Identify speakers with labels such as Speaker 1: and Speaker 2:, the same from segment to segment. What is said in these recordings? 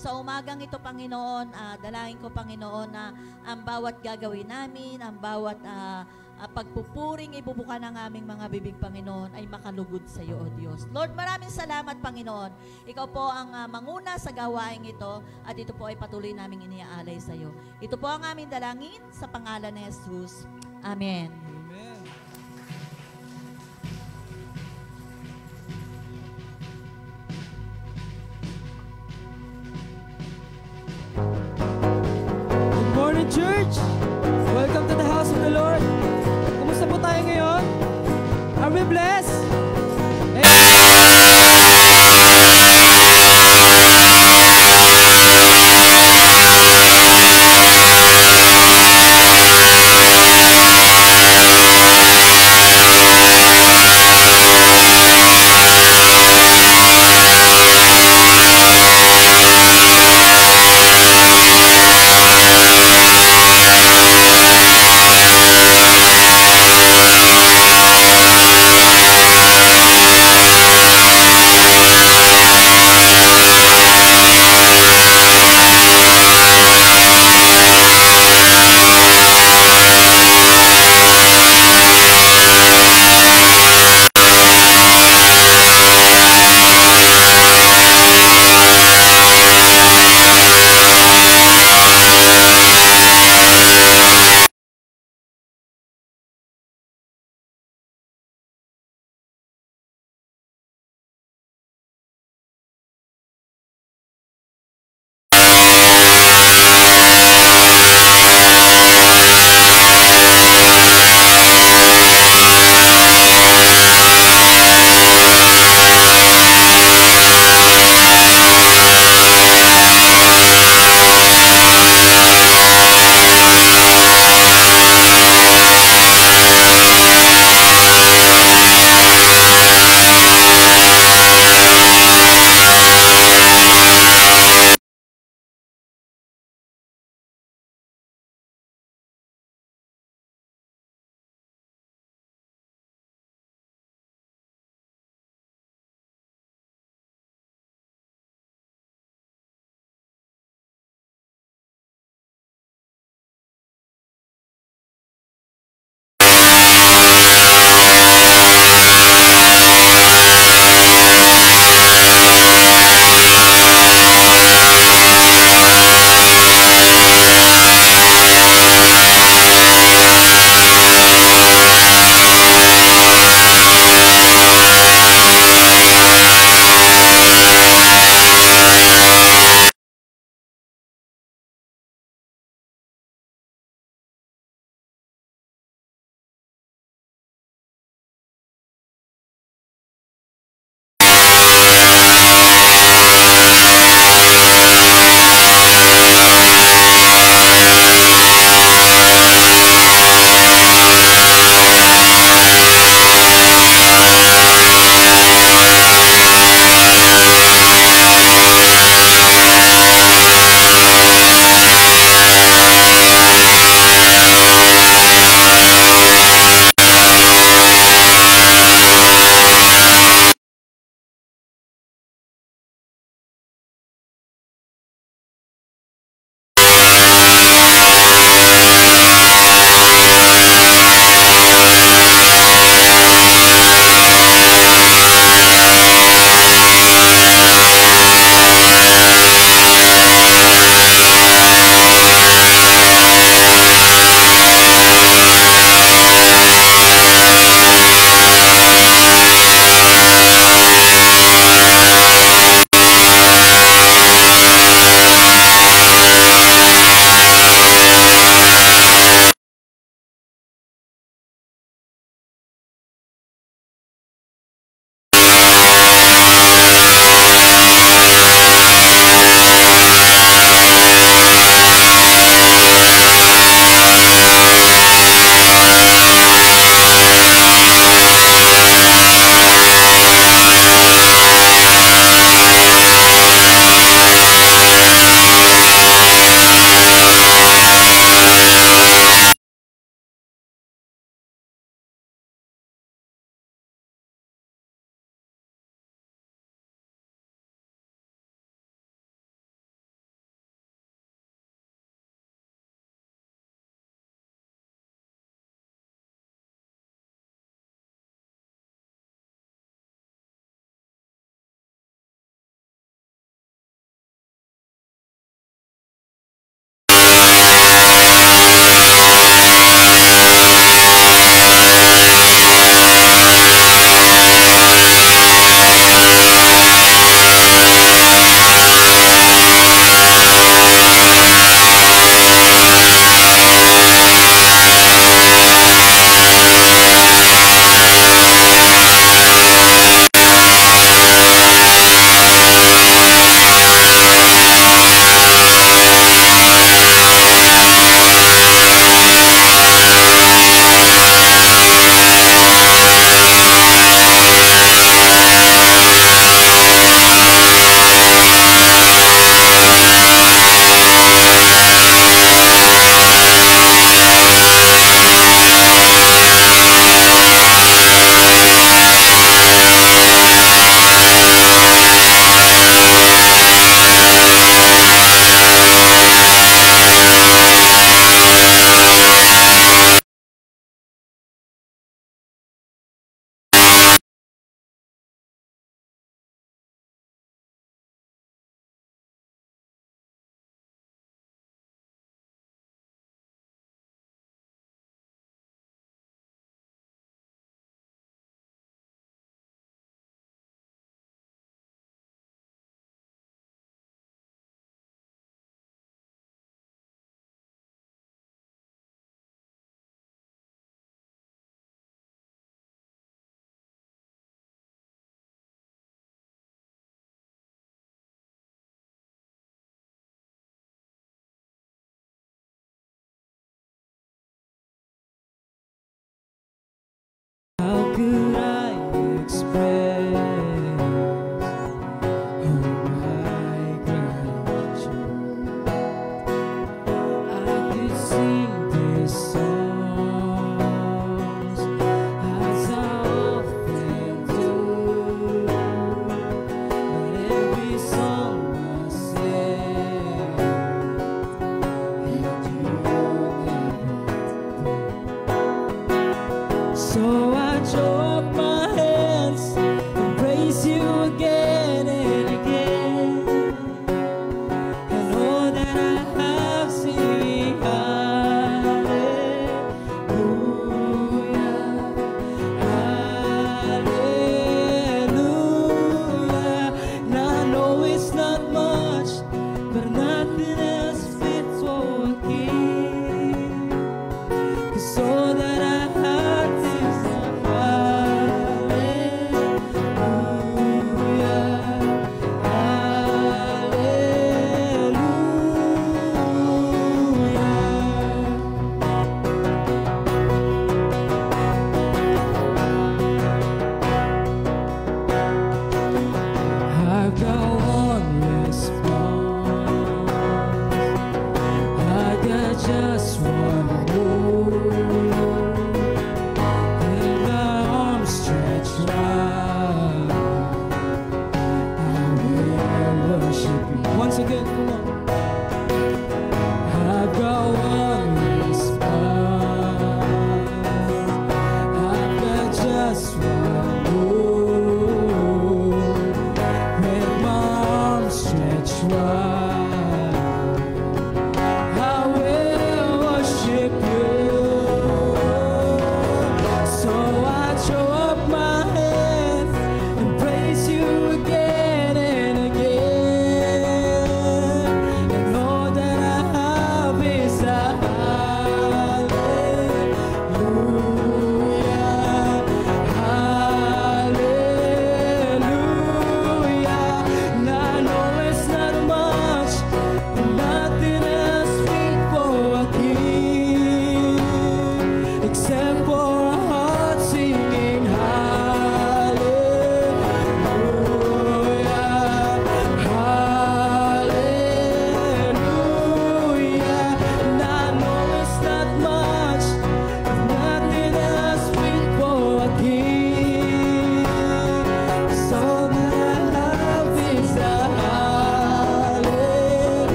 Speaker 1: Sa umagang ito, Panginoon, dalangin ko, Panginoon, na ang bawat gagawin namin, ang bawat pagpupuring ibubuka ng aming mga bibig, Panginoon, ay makalugod sa iyo, O Diyos. Lord, maraming salamat, Panginoon. Ikaw po ang manguna sa gawaing ito at ito po ay patuloy naming iniaalay sa iyo. Ito po ang aming dalangin sa pangalan ni Jesus. Amen.
Speaker 2: Amen. Good morning, church! Welcome to the house of the Lord. Kumusta po tayo ngayon? Are we blessed?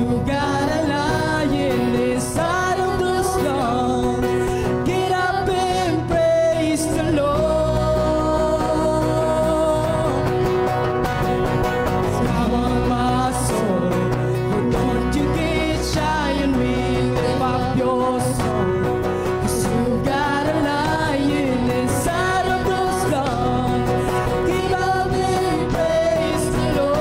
Speaker 2: you got a lion inside of those lungs, get up and praise the Lord. Come on, my soul, oh, don't you get shy and lift up your soul, 'cause you got a lion inside of those lungs, get up and praise the Lord.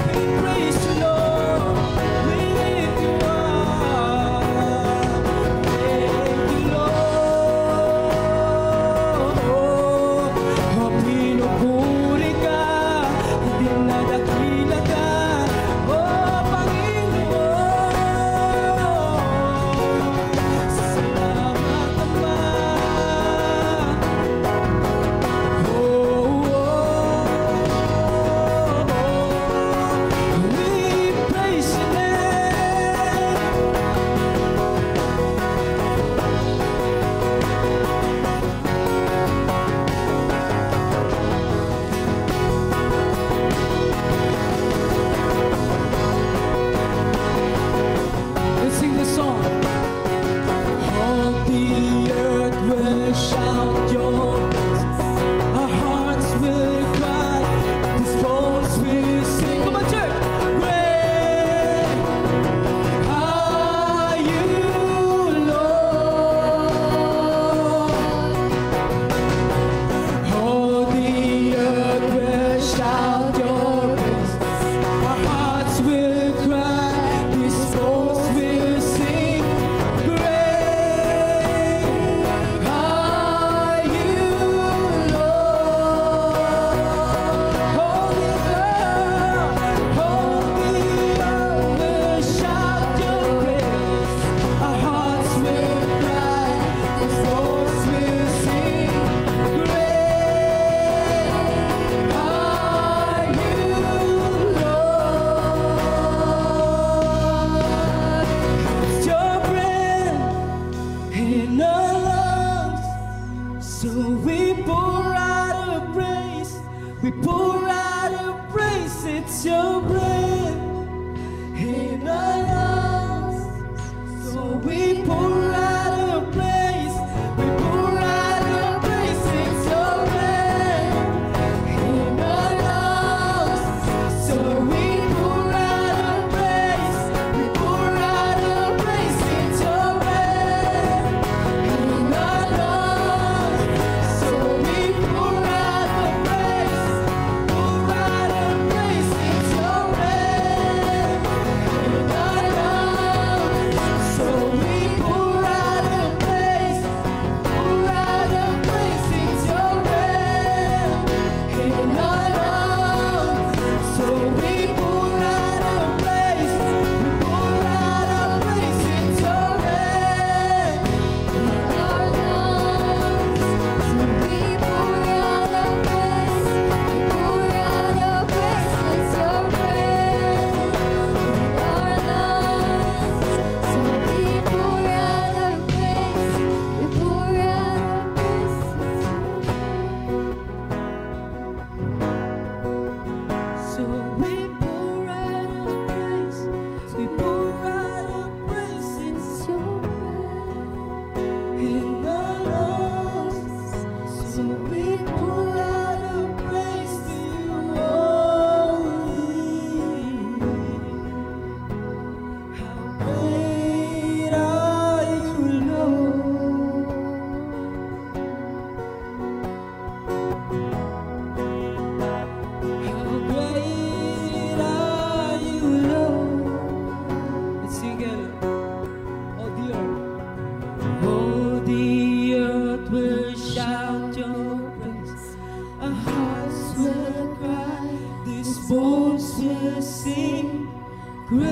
Speaker 2: We praise you, Lord, we lift you up. Thank you, Lord. Oh, pinupuri ka, dinadakila ka, oh, Panginoon. Salamat, Ama. We praise your name. Let's sing this song. All the earth will shout your praise. Our hearts will cry. These bones will sing. Come on, church. Great are you, Lord. All the earth will shout your praise. Our hearts will cry. These bones will sing. Great are you, Lord. All the earth will shout your praise. Our hearts will cry. These bones will sing. Great are you, Lord. It's your breath in our lungs, so we pour out a praise. We pour out a praise. It's your breath in our lungs, so we pour out a praise. We pour out a praise. It's your breath in our lungs, so we pour out a praise. We pour out a praise. It's your breath in our lungs, so we pour out a praise. Pour out a praise. It's your breath in our lungs, so we pour out a praise. Pour out a praise. It's your breath in our lungs, so we pour out a praise. We pour out a praise. It's your breath in our lungs, so we pour out a praise. We pour out a praise. It's your breath in our lungs, so we pour out a praise. We pour out a praise. So we pour out a praise. We pour out a praise. It's your breath in our lungs, so we pour out a praise to you only. How great are you, Lord? How great are you, Lord? Let's sing together. Oh, the earth. Oh, the earth will shout your praise. Our hearts will cry. These bones will sing. Great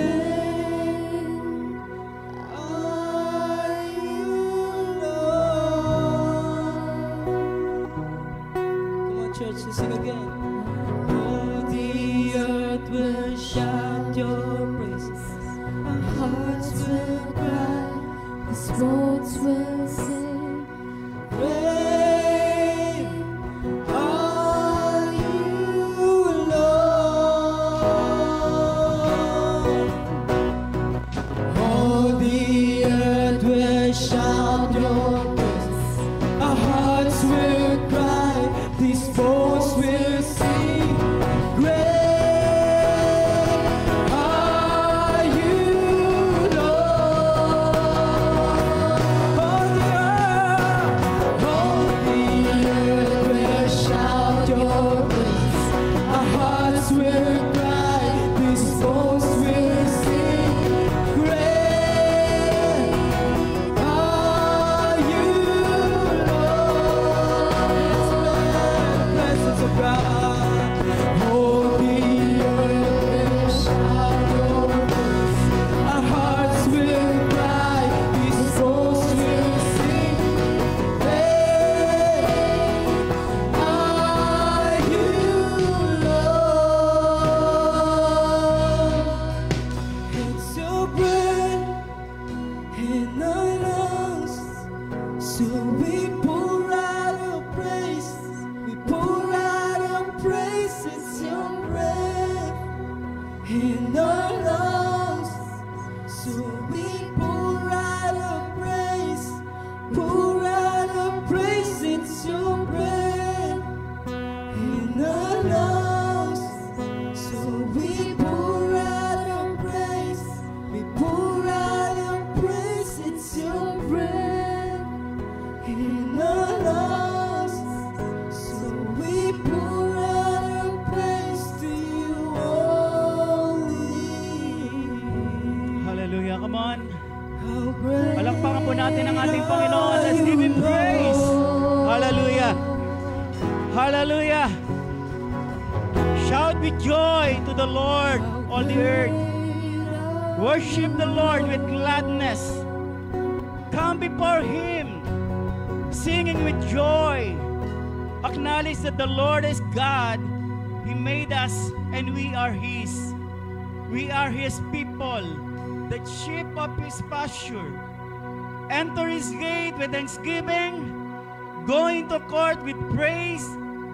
Speaker 2: are you, Lord. Come on, church, let's sing again. Oh, the earth will shout your praises. Our hearts will cry. This boats will sing. Great are you, Lord. All the earth will shout your praise. Our hearts will cry, these boats will sing. Great are you, Lord. All the earth will shout your praise. Our hearts will cry, these boats will sing. Great are you, Lord. Presence of God. All the earth will shout your praise. Our hearts will cry, these boats will sing. Great are you, Lord. It's your breath in our lungs, so we pour out our praise. We pour out our praise. It's your breath in our lungs, so we pour out our praise. Pour out our praise. It's your breath in our lungs, so we pour out our praise. We pour out our praise. It's your breath in our lungs, so we pour out our praise to you only.
Speaker 3: Hallelujah. Come on.
Speaker 2: How great
Speaker 3: Palakpakan po natin ang ating Panginoon. Let's give Him praise. Hallelujah. Hallelujah. Shout with joy to the Lord, all the earth. Worship the Lord with gladness. Come before Him, singing with joy. Acknowledge that the Lord is God. He made us and we are His. We are His people, the sheep of His pasture. Enter His gate with thanksgiving, go into court with praise.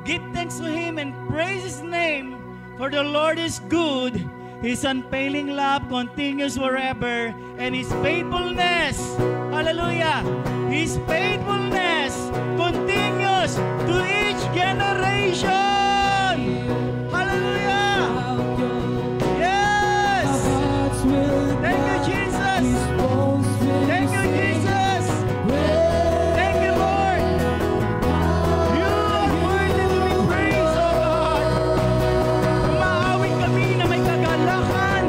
Speaker 3: Give thanks to Him and praise His name, for the Lord is good. His unfailing love continues forever, and His faithfulness, hallelujah, His faithfulness continues to each generation. Hallelujah. Yes. Thank you, Jesus. Thank you, Jesus. Thank you, Lord. You are worthy to be praised, O God. Umaawit kami na may kagalakan,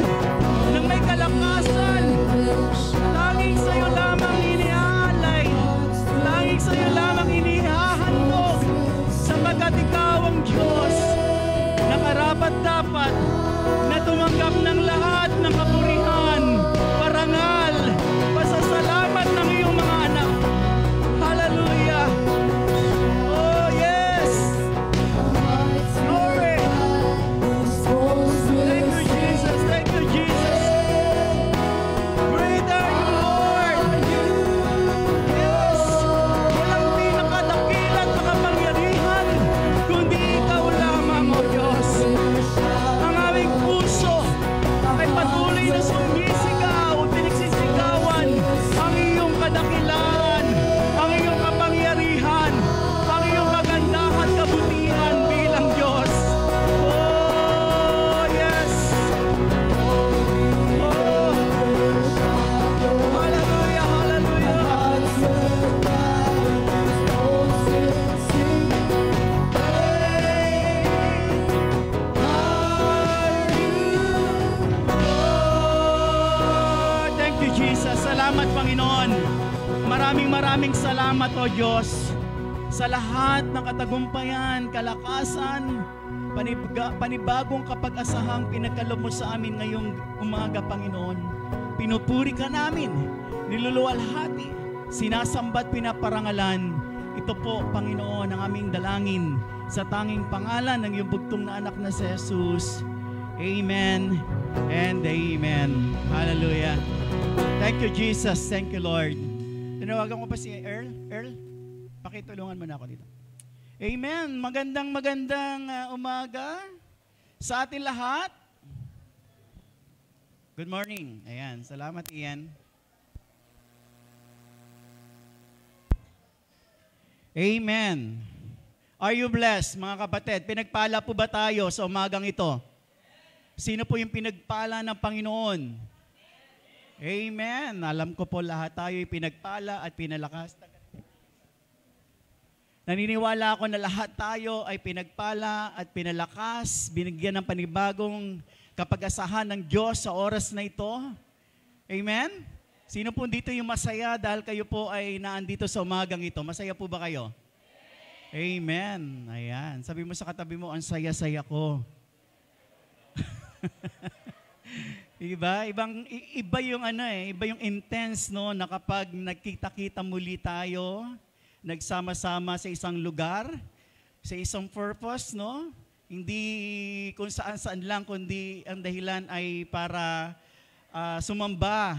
Speaker 3: na may kalakasan. Laging sa'yo lamang iniaalay. Laging sa'yo lamang inihahandog. Sapagkat ikaw ang Diyos na karapat-dapat na tumanggap ng lahat ng kapurihan, parangal, pasasalamat ng iyong mga anak. Hallelujah. Oh, yes. Glory. Thank you, Jesus. Thank you, Jesus. Great are you, Lord. Yes. Walang pinakadakila at makapangyarihan, kundi ikaw lamang, O Diyos. Ang aming puso ay patuloy na sumisigaw, pinagsisigawan ang iyong kadakilaan, ang iyong kapangyarihan, ang iyong kagandahan at kabutihan bilang Diyos. Oh, yes. Oh. Hallelujah, hallelujah. Oh, thank you, Jesus. Salamat, Panginoon. Maraming salamat, O Diyos, sa lahat ng katagumpayan, kalakasan, panibagong kapag-asahang pinagkaloob mo sa amin ngayong umaga, Panginoon. Pinupuri ka namin, niluluwalhati, sinasambat, pinaparangalan. Ito po, Panginoon, ang aming dalangin sa tanging pangalan ng iyong bugtong na anak na si Jesus. Amen and amen. Hallelujah. Thank you, Jesus. Thank you, Lord. The Tinawagan ko pa si Earl. Earl, pakitulungan mo na ako dito. Amen. Magandang umaga sa atin lahat. Good morning. Ayan, salamat Ian. Amen. Are you blessed, mga kapatid? Pinagpala po ba tayo sa umagang ito? Sino po yung pinagpala ng Panginoon? Amen. Alam ko po lahat tayo ay pinagpala at pinalakas. Naniniwala ako na lahat tayo ay pinagpala at pinalakas, binigyan ng panibagong kapag-asahan ng Diyos sa oras na ito. Amen? Sino po dito yung masaya dahil kayo po ay naandito sa umagang ito? Masaya po ba kayo? Amen. Ayan. Sabi mo sa katabi mo, ang saya-saya ko. Iba yung iba yung intense, no, na kapag nagkita-kita muli tayo, nagsama-sama sa isang lugar, sa isang purpose, no? Hindi kung saan-saan lang, kundi ang dahilan ay para sumamba,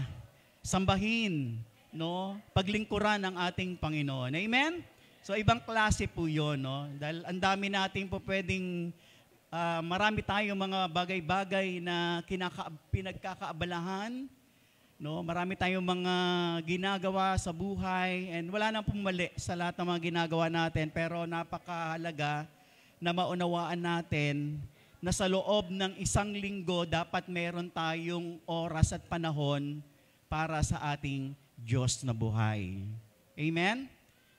Speaker 3: sambahin, no? Paglingkuran ng ating Panginoon. Amen? So ibang klase po 'yon, no? Dahil ang dami nating po pwedeng marami tayong mga bagay-bagay na pinagkakaabalahan, no? Marami tayong mga ginagawa sa buhay and wala nang pumali sa lahat ng mga ginagawa natin, pero napakahalaga na maunawaan natin na sa loob ng isang linggo dapat meron tayong oras at panahon para sa ating Diyos na buhay. Amen?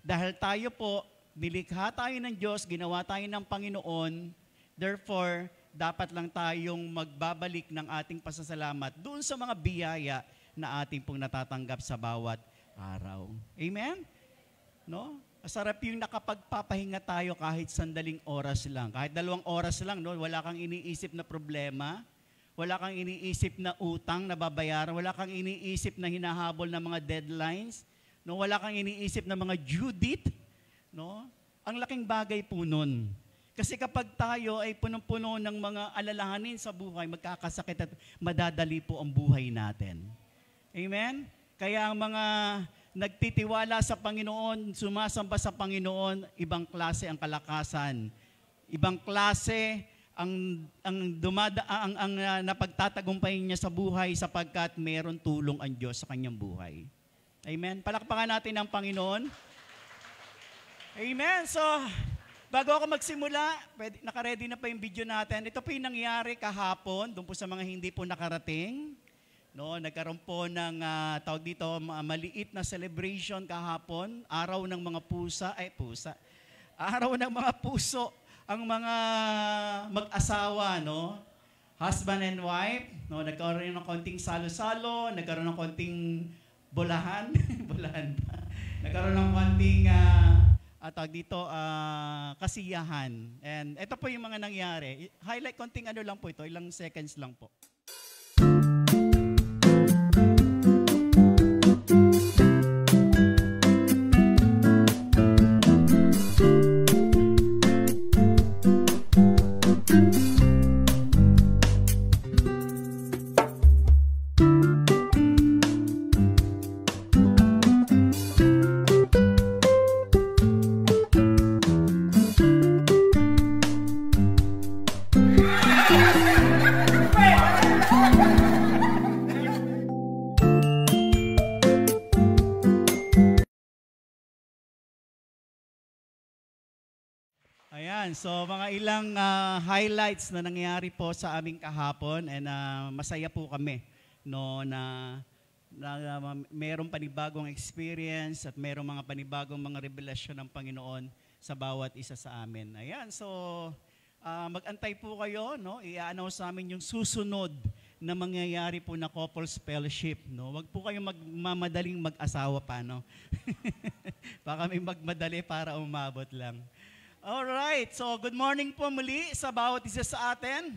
Speaker 3: Dahil tayo po, nilikha tayo ng Diyos, ginawa tayo ng Panginoon, therefore, dapat lang tayong magbabalik ng ating pasasalamat doon sa mga biyaya na ating pong natatanggap sa bawat araw. Amen? No? Masarap yung nakapagpapahinga tayo kahit sandaling oras lang. Kahit 2 oras lang, no? Wala kang iniisip na problema, wala kang iniisip na utang na babayaran, wala kang iniisip na hinahabol ng mga deadlines, no? Wala kang iniisip na mga due date, no? Ang laking bagay po nun. Kasi kapag tayo ay punong-puno ng mga alalahanin sa buhay, magkakasakit at madadali po ang buhay natin. Amen? Kaya ang mga nagtitiwala sa Panginoon, sumasamba sa Panginoon, ibang klase ang kalakasan. Ibang klase ang napagtatagumpayin niya sa buhay sapagkat mayroon tulong ang Diyos sa kanyang buhay. Amen? Palakpakan natin ang Panginoon. Amen? So, bago ako magsimula, nakaready na pa yung video natin. Ito po yung nangyari kahapon, doon po sa mga hindi po nakarating. No, nagkaroon po ng tawag dito, maliit na celebration kahapon, araw ng mga araw ng mga puso, ang mga mag-asawa, no? Husband and wife, no? Nagkaroon ng konting salo-salo, nagkaroon ng konting bolahan, bolahan ba? Nagkaroon ng konting tawag dito, kasiyahan. And ito po yung mga nangyari. Highlight konting lang po ito, ilang seconds lang po. Ayan, so mga ilang highlights na nangyari po sa aming kahapon and masaya po kami, no, na mayroong panibagong experience at mayroong mga panibagong mga revelasyon ng Panginoon sa bawat isa sa amin. Ayan, so mag-antay po kayo, no? I-announce sa amin yung susunod na mangyayari po na couples fellowship, no? Wag po kayong magmamadaling mag-asawa pa, no? Baka may magmadali para umabot lang. Alright, so good morning po muli sa bawat isa sa atin.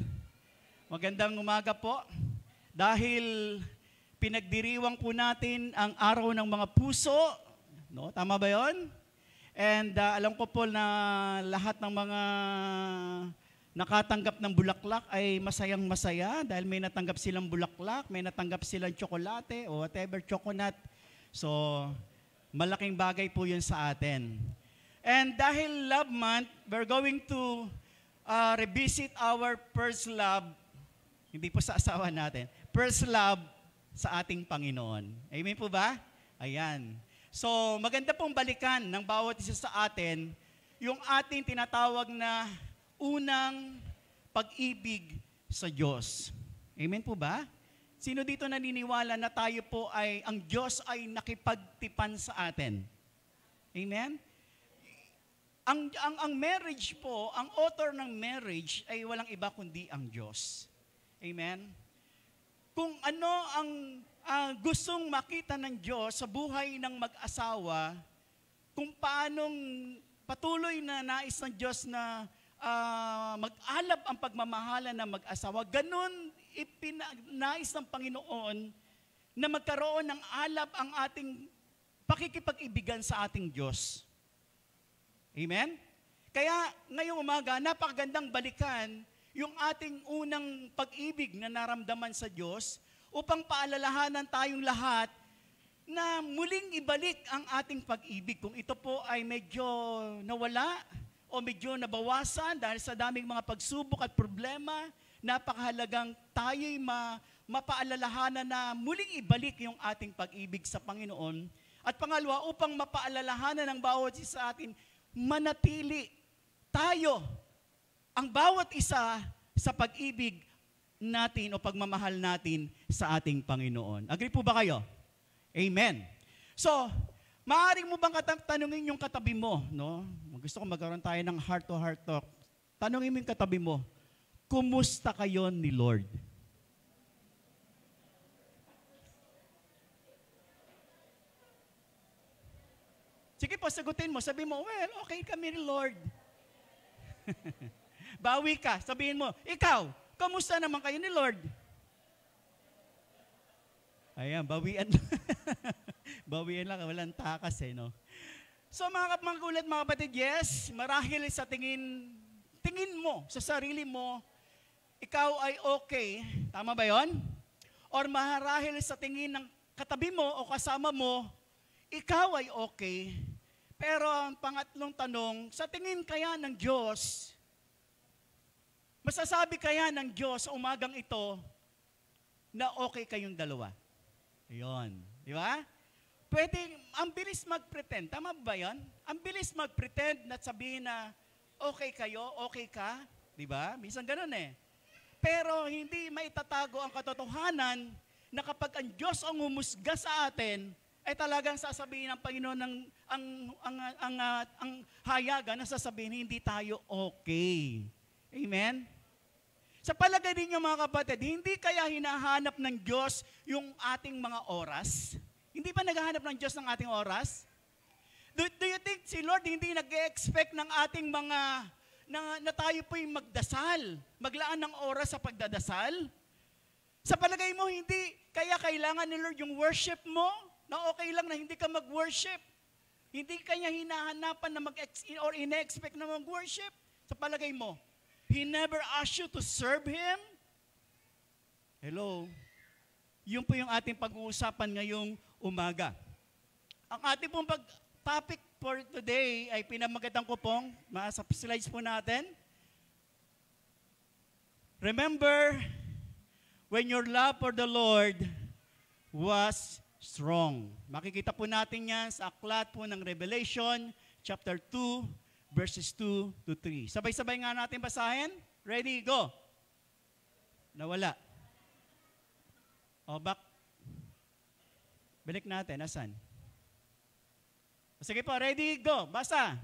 Speaker 3: Magandang umaga po. Dahil pinagdiriwang po natin ang araw ng mga puso, no? Tama ba yon? And alam ko po na lahat ng mga nakatanggap ng bulaklak ay masayang masaya dahil may natanggap silang bulaklak, may natanggap silang tsokolate o whatever, chocolate. So, Malaking bagay po yun sa atin. And dahil Love Month, we're going to revisit our first love, hindi po sa asawa natin, first love sa ating Panginoon. Amen po ba? Ayan. So, maganda pong balikan ng bawat isa sa atin yung ating tinatawag na unang pag-ibig sa Diyos. Amen po ba? Sino dito naniniwala na tayo po ay, ang Diyos ay nakipagtipan sa atin? Amen? Ang marriage po, ang author ng marriage ay walang iba kundi ang Diyos. Amen? Kung ano ang gustong makita ng Diyos sa buhay ng mag-asawa, kung paanong patuloy na nais ng Diyos na mag-alab ang pagmamahalan ng mag-asawa, ganun ipinais ng Panginoon na magkaroon ng alab ang ating pakikipag-ibigan sa ating Diyos. Amen? Kaya ngayong umaga, napakagandang balikan yung ating unang pag-ibig na naramdaman sa Diyos upang paalalahanan tayong lahat na muling ibalik ang ating pag-ibig. Kung ito po ay medyo nawala o medyo nabawasan dahil sa daming mga pagsubok at problema, napakahalagang tayo'y mapaalalahanan na muling ibalik yung ating pag-ibig sa Panginoon. At pangalawa, upang mapaalalahanan ng bawat isa sa atin, manatili tayo, ang bawat isa sa pag-ibig natin o pagmamahal natin sa ating Panginoon. Agree po ba kayo? Amen. So, maaari mo bang tanungin yung katabi mo, no? Gusto ko magkaroon tayo ng heart-to-heart talk. Tanungin mo yung katabi mo, kumusta kayo ni Lord? Sige po, sagutin mo. Sabihin mo, well, okay kami ni Lord. Bawi ka. Sabihin mo, ikaw, kamusta naman kayo ni Lord? Ayan, bawian. Bawian lang, walang takas no? So mga magulat, mga kapatid, yes, marahil sa tingin mo, sa sarili mo, ikaw ay okay. Tama ba yon? Or marahil sa tingin ng katabi mo o kasama mo, ikaw ay okay. Pero ang pangatlong tanong, sa tingin kaya ng Diyos, masasabi kaya ng Diyos sa umagang ito na okay kayong dalawa? Ayun. Di ba? Pwede, ang bilis mag-pretend. Tama ba yun? Ang bilis mag-pretend na sabihin na okay kayo, okay ka. Di ba? Minsan ganun Pero hindi maitatago ang katotohanan na kapag ang Diyos ang humusga sa atin, ay talagang sasabihin ng Panginoon ang hayagan na sasabihin, hindi tayo okay. Amen? Sa palagay ninyo mga kapatid, hindi kaya hinahanap ng Diyos yung ating mga oras? Hindi ba naghahanap ng Diyos ng ating oras? Do you think si Lord hindi nag-expect ng ating mga, na tayo po'y magdasal, maglaan ng oras sa pagdadasal? Sa palagay mo, hindi kaya kailangan ni Lord yung worship mo? Na okay lang na hindi ka mag-worship. Hindi kanya hinahanapan na or ina-expect na mag-worship. Sa palagay mo, He never asked you to serve Him? Hello? Yun po yung ating pag-uusapan ngayong umaga. Ang ating pong topic for today ay pinamagatan ko pong, sa slides po natin. Remember, when your love for the Lord was strong. Makikita po natin yan sa aklat po ng Revelation, chapter 2, verses 2 to 3. Sabay-sabay nga natin basahin. Ready, go. Nawala. O, back. Balik natin. Asan? Sige po, ready, go. Basa.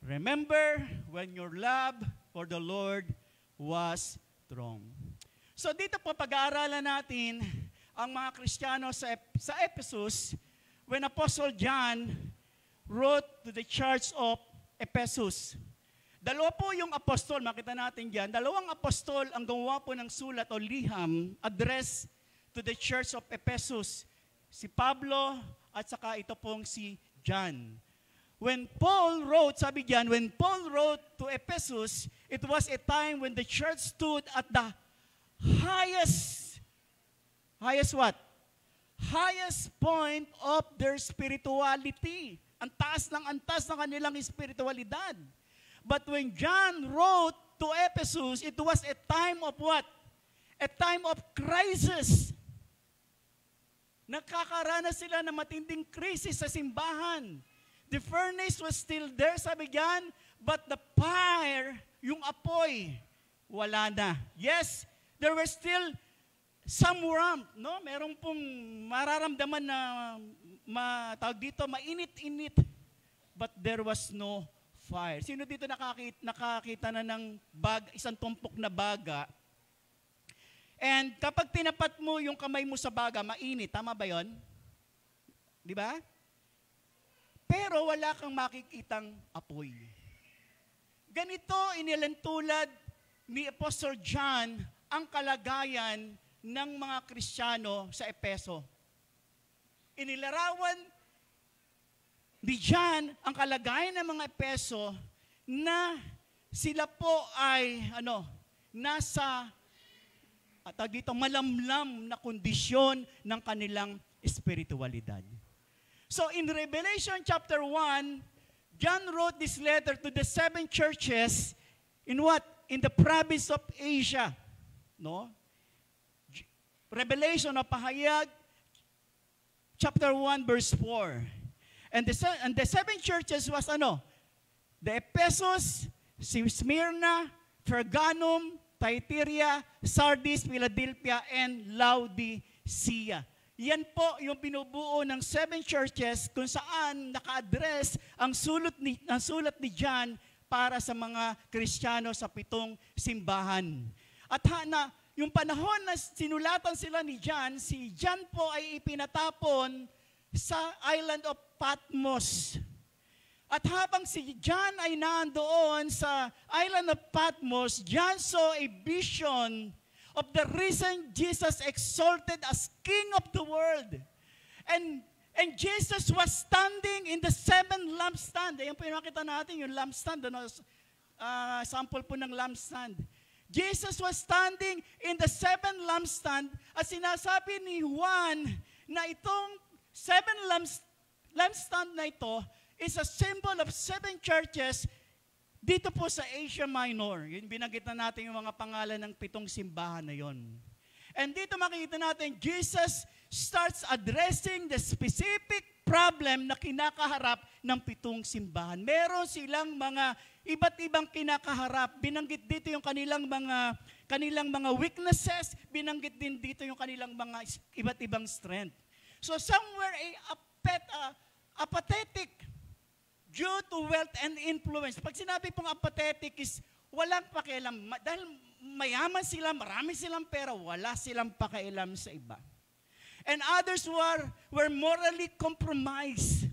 Speaker 3: Remember when your love for the Lord was strong. So dito po pag-aaralan natin ang mga Kristiyano sa Ephesus when Apostle John wrote to the church of Ephesus. Dalawa po yung apostol, makita natin dyan, dalawang apostol ang gumawa po ng sulat o liham, address to the church of Ephesus. Si Pablo at saka ito pong si John. When Paul wrote, sabi diyan, when Paul wrote to Ephesus, it was a time when the church stood at the highest what? highest point of their spirituality. Ang taas ng kanilang spiritualidad. But when John wrote to Ephesus, it was a time of what? A time of crisis. Nakakaranas sila ng matinding krisis sa simbahan. The furnace was still there, sabi diyan, but the fire, yung apoy, wala na. Yes, there were still some warmth, no? Merong pong mararamdaman na tawag dito, mainit-init, but there was no fire. Sino dito nakakita na ng isang tumpok na baga? And kapag tinapat mo yung kamay mo sa baga, mainit. Tama ba yon? Di ba? Pero wala kang makikitang apoy. Ganito inilantulad ni Apostle John ang kalagayan ng mga Kristiyano sa Epeso. Inilarawan ni John ang kalagayan ng mga Epeso na sila po ay nasa malamlam na kondisyon ng kanilang espiritualidad. So in Revelation chapter 1, John wrote this letter to the 7 churches in what? In the province of Asia. No? Revelation o Pahayag chapter 1 verse 4. And the 7 churches was the Ephesus, Smyrna, Pergamum, Thyatira, Sardis, Philadelphia, and Laodicea. Yan po yung binubuo ng 7 churches kung saan naka-address ang sulat ni John para sa mga Kristiyano sa 7 simbahan. At yung panahon na sinulatan sila ni John, si John po ay ipinatapon sa island of Patmos. At habang si John ay nandoon sa island of Patmos, John saw a vision of the risen Jesus exalted as King of the world. And Jesus was standing in the 7 lampstand. Ayan po yung nakita natin, yung lampstand. Sample po ng lampstand. Jesus was standing in the 7 lampstand at sinasabi ni Juan na itong 7 lampstand na ito is a symbol of 7 churches dito po sa Asia Minor. Yun, binanggit na natin yung mga pangalan ng 7 simbahan na yon. And dito makikita natin, Jesus starts addressing the specific problem na kinakaharap ng 7 simbahan. Meron silang mga iba't ibang kinakaharap. Binanggit dito yung kanilang mga weaknesses, binanggit din dito yung kanilang mga iba't ibang strength. So somewhere apathetic due to wealth and influence. Pag sinabi pong apathetic is walang pakialam. Dahil mayaman sila, marami silang pera, wala silang pakialam sa iba. And others were morally compromised.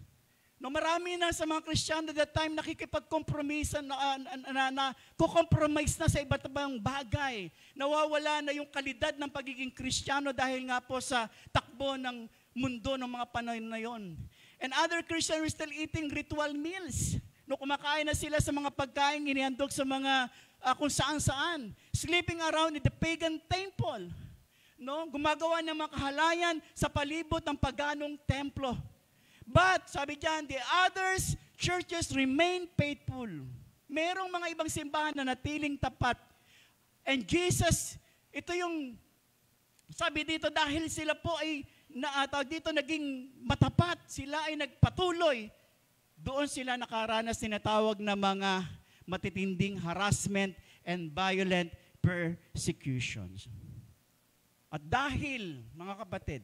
Speaker 3: No, marami na sa mga Kristiyano at that time nakikipag-compromise na kukompromise na sa iba't ibang bagay. Nawawala na yung kalidad ng pagiging Kristiyano dahil nga po sa takbo ng mundo ng mga panahon na yon. And other Christians were still eating ritual meals. No, kumakain na sila sa mga pagkain inihandog sa mga kung saan-saan. Sleeping around in the pagan temple. No, gumagawa ng mga kahalayan sa palibot ng paganong templo. But, sabi diyan, the others, churches remain faithful. Merong mga ibang simbahan na natiling tapat. And Jesus, ito yung, sabi dito, dahil sila po ay naging matapat, sila ay nagpatuloy, doon sila nakaranas tinatawag na mga matitinding harassment and violent persecutions. At dahil, mga kapatid,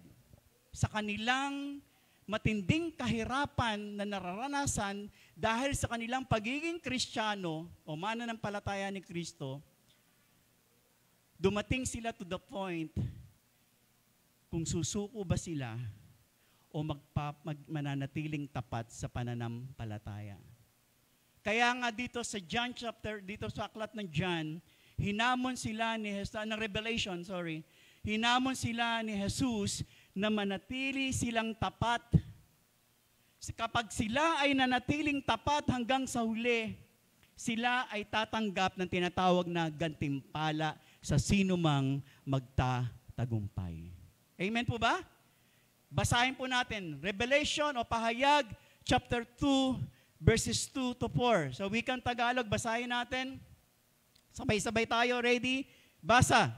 Speaker 3: sa kanilang matinding kahirapan na nararanasan dahil sa kanilang pagiging Kristiyano o mananampalataya ni Kristo, dumating sila to the point kung susuko ba sila o mananatiling tapat sa pananampalataya. Kaya nga dito sa dito sa aklat ng John, hinamon sila ni hinamon sila ni Jesus na manatili silang tapat. Kapag sila ay nanatiling tapat hanggang sa huli, sila ay tatanggap ng tinatawag na gantimpala sa sinumang magtatagumpay. Amen po ba? Basahin po natin, Revelation o Pahayag, chapter 2, verses 2 to 4. So, wikang Tagalog, basahin natin. Sabay-sabay tayo, ready? Basa.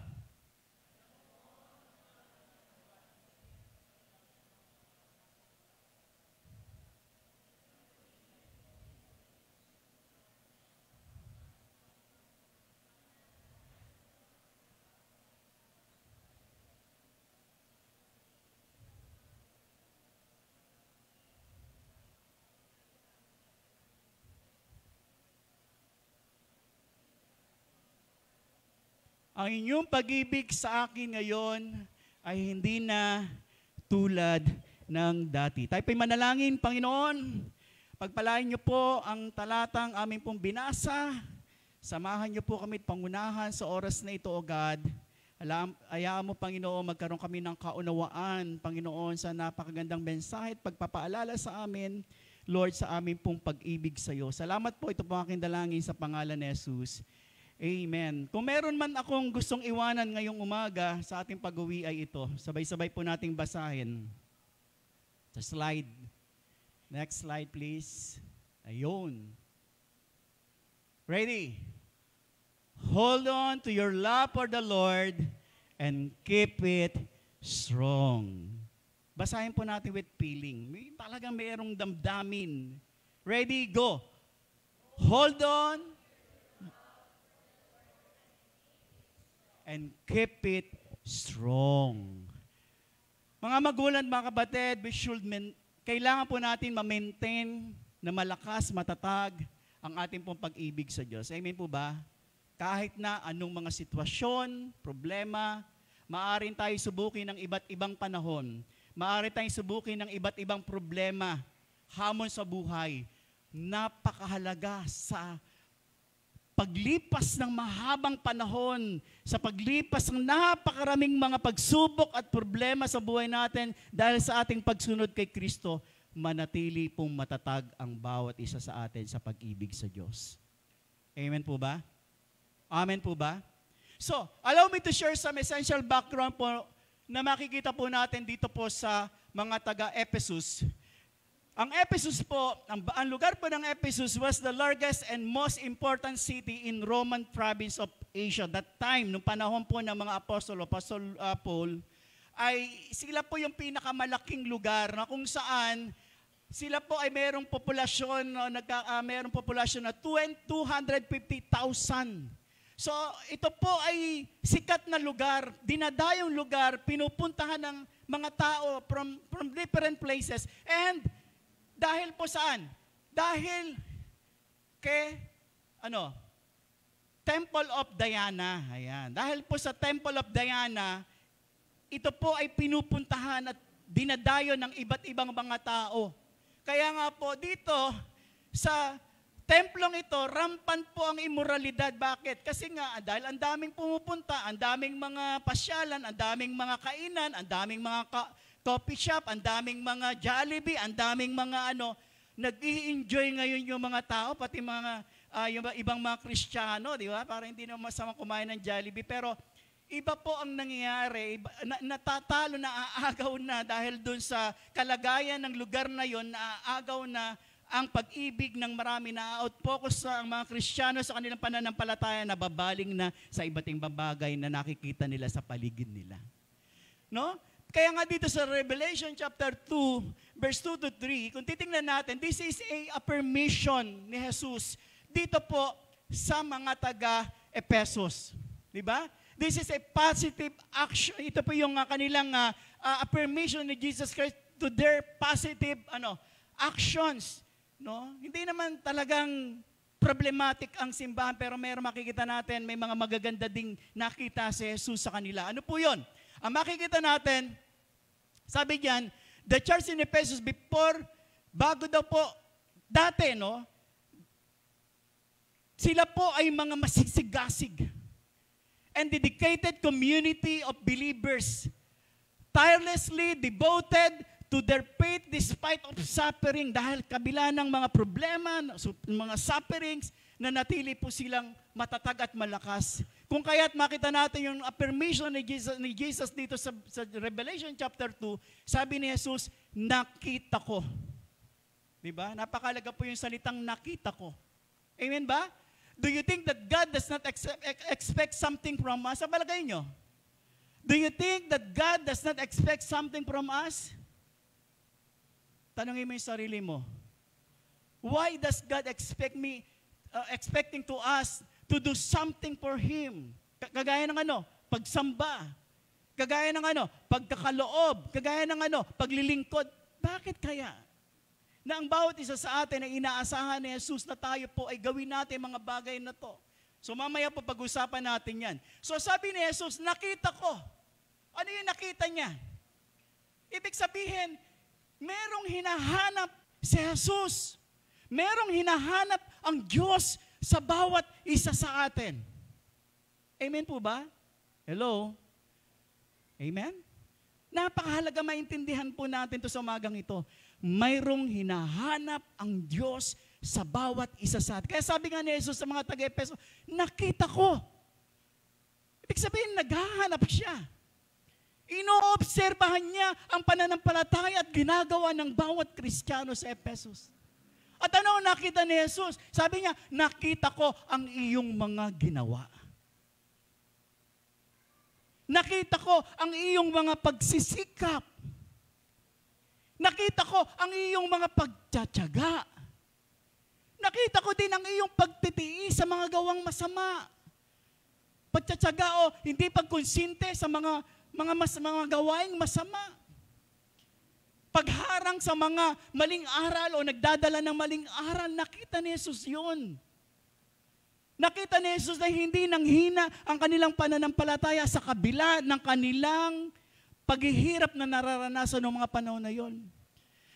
Speaker 3: Ang inyong pag-ibig sa akin ngayon ay hindi na tulad ng dati. Tayo po'y manalangin, Panginoon. Pagpalain niyo po ang talatang aming pong binasa. Samahan niyo po kami pangunahan sa oras na ito, O God. Hayaan mo, Panginoon, magkaroon kami ng kaunawaan, Panginoon, sa napakagandang mensahe at pagpapaalala sa amin, Lord, sa aming pong pag-ibig sa iyo. Salamat po, ito po aking dalangin sa pangalan ni Jesus. Amen. Kung meron man akong gustong iwanan ngayong umaga sa ating pag-uwi ay ito. Sabay-sabay po nating basahin. Sa slide. Next slide, please. Ayun. Ready? Hold on to your love for the Lord and keep it strong. Basahin po natin with feeling. Talagang mayroong damdamin. Ready? Go. Hold on and keep it strong. Mga magulang, mga kabatid, kailangan po natin ma-maintain na malakas, matatag ang ating pong pag-ibig sa Diyos. Amen po ba? Kahit na anong mga sitwasyon, problema, maaaring tayo subukin ng iba't ibang panahon. Maaaring tayong subukin ng iba't ibang problema, hamon sa buhay. Napakahalaga sa paglipas ng mahabang panahon, sa paglipas ng napakaraming mga pagsubok at problema sa buhay natin dahil sa ating pagsunod kay Kristo, manatili pong matatag ang bawat isa sa atin sa pag-ibig sa Diyos. Amen po ba? Amen po ba? So, allow me to share some essential background po na makikita po natin dito po sa mga taga-Ephesus. Ang Ephesus po, ang lugar po ng Ephesus was the largest and most important city in Roman province of Asia. That time, nung panahon po ng mga Apostol Paul, ay sila po yung pinakamalaking lugar na kung saan sila po ay mayroong populasyon, mayroong populasyon na 250,000. So, ito po ay sikat na lugar, dinadayong lugar, pinupuntahan ng mga tao from different places. And dahil po saan? Dahil kay Temple of Diana. Ayan. Dahil po sa Temple of Diana, ito po ay pinupuntahan at dinadayo ng iba't ibang mga tao. Kaya nga po dito sa templong ito, rampant po ang immoralidad. Bakit? Kasi nga dahil ang daming pumupunta, ang daming mga pasyalan, ang daming mga kainan, ang daming mga coffee shop, ang daming mga Jollibee, ang daming mga nag-i-enjoy ngayon yung mga tao, pati mga yung ibang mga Kristiyano, di ba? Para hindi na masama kumain ng Jollibee. Pero iba po ang nangyayari, natatalo, naaagaw na dahil dun sa kalagayan ng lugar na yon, naaagaw na ang pag-ibig ng marami, na-out-focus sa mga Kristiyano sa kanilang pananampalataya, nababaling na sa iba't ibang bagay na nakikita nila sa paligid nila. No? Kaya nga dito sa Revelation chapter 2, verse 2 to 3, kung titingnan natin, this is a affirmation ni Jesus dito po sa mga taga-Ephesus. Di ba? This is a positive action. Ito po yung kanilang affirmation ni Jesus Christ to their positive actions. No? Hindi naman talagang problematic ang simbahan, pero mayroon makikita natin, may mga magaganda ding nakita si Jesus sa kanila. Ano po yun? Ang makikita natin, sabi diyan, the church in Ephesus bago daw po, dati, no? Sila po ay mga masisigasig and dedicated community of believers, tirelessly devoted to their faith despite of suffering. Dahil kabila ng mga problema, mga sufferings, nanatili po silang matatag at malakas Kung kaya't makita natin yung affirmation ni Jesus dito sa Revelation chapter 2, sabi ni Jesus, nakita ko. Diba? Napakalaga po yung salitang nakita ko. Amen ba? Do you think that God does not expect something from us? Sa palagay nyo? Do you think that God does not expect something from us? Tanungin mo yung sarili mo. Why does God expecting to us to do something for Him? Kagaya ng ano? Pagsamba. Kagaya ng ano? Pagkakaloob. Kagaya ng ano? Paglilingkod. Bakit kaya? Na ang bawat isa sa atin ay inaasahan ni Jesus na tayo po ay gawin natin mga bagay na to. So mamaya po pag-usapan natin yan. So sabi ni Jesus, nakita ko. Ano yung nakita niya? Ibig sabihin, merong hinahanap si Jesus. Merong hinahanap ang Diyos sa bawat isa sa atin. Amen po ba? Hello? Amen? Napakahalaga maintindihan po natin to sa umagang ito. Mayroong hinahanap ang Diyos sa bawat isa sa atin. Kaya sabi nga ni Jesus sa mga taga-Efeso, nakita ko. Ibig sabihin, naghahanap siya. Inoobserbahan niya ang pananampalataya at ginagawa ng bawat Kristiyano sa Ephesus. At ano ang nakita ni Jesus? Sabi niya, nakita ko ang iyong mga ginawa. Nakita ko ang iyong mga pagsisikap. Nakita ko ang iyong mga pagtsatsaga. Nakita ko din ang iyong pagtitiis sa mga gawang masama. Pagtsatsaga o hindi pagkonsinte sa mga gawaing masama. Pagharang sa mga maling aral o nagdadala ng maling aral, nakita ni Jesus yun. Nakita ni Jesus na hindi nanghina ang kanilang pananampalataya sa kabila ng kanilang paghihirap na nararanasan ng mga panahon na yon.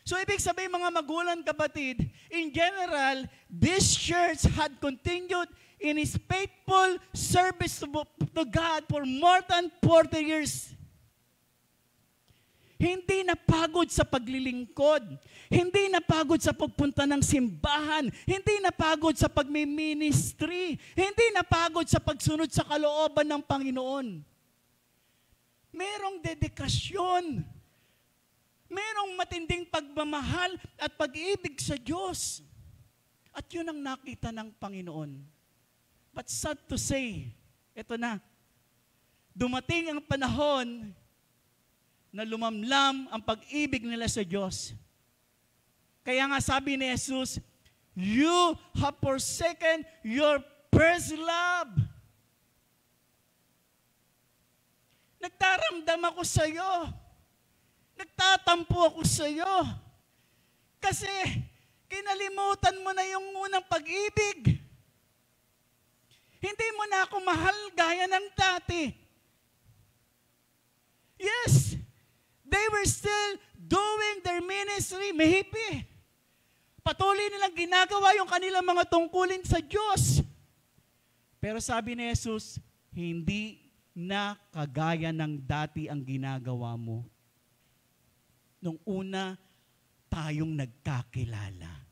Speaker 3: So ibig sabihin mga magulang kapatid, in general, this church had continued in His faithful service to God for more than 40 years. Hindi napagod sa paglilingkod. Hindi napagod sa pagpunta ng simbahan. Hindi napagod sa pagmi-ministry. Hindi napagod sa pagsunod sa kalooban ng Panginoon. Merong dedikasyon. Merong matinding pagmamahal at pag-ibig sa Diyos. At yun ang nakita ng Panginoon. But sad to say, ito na, dumating ang panahon na lumamlam ang pag-ibig nila sa Diyos. Kaya nga sabi ni Jesus, you have forsaken your first love. Nagtaramdam ako sa iyo. Nagtatampo ako sa iyo. Kasi kinalimutan mo na yung unang pag-ibig. Hindi mo na ako mahal gaya ng dati. Yes, they were still doing their ministry, maybe. Patuloy nilang ginagawa yung kanilang mga tungkulin sa Diyos. Pero sabi ni Jesus, hindi na kagaya ng dati ang ginagawa mo. Nung una, tayong nagkakilala.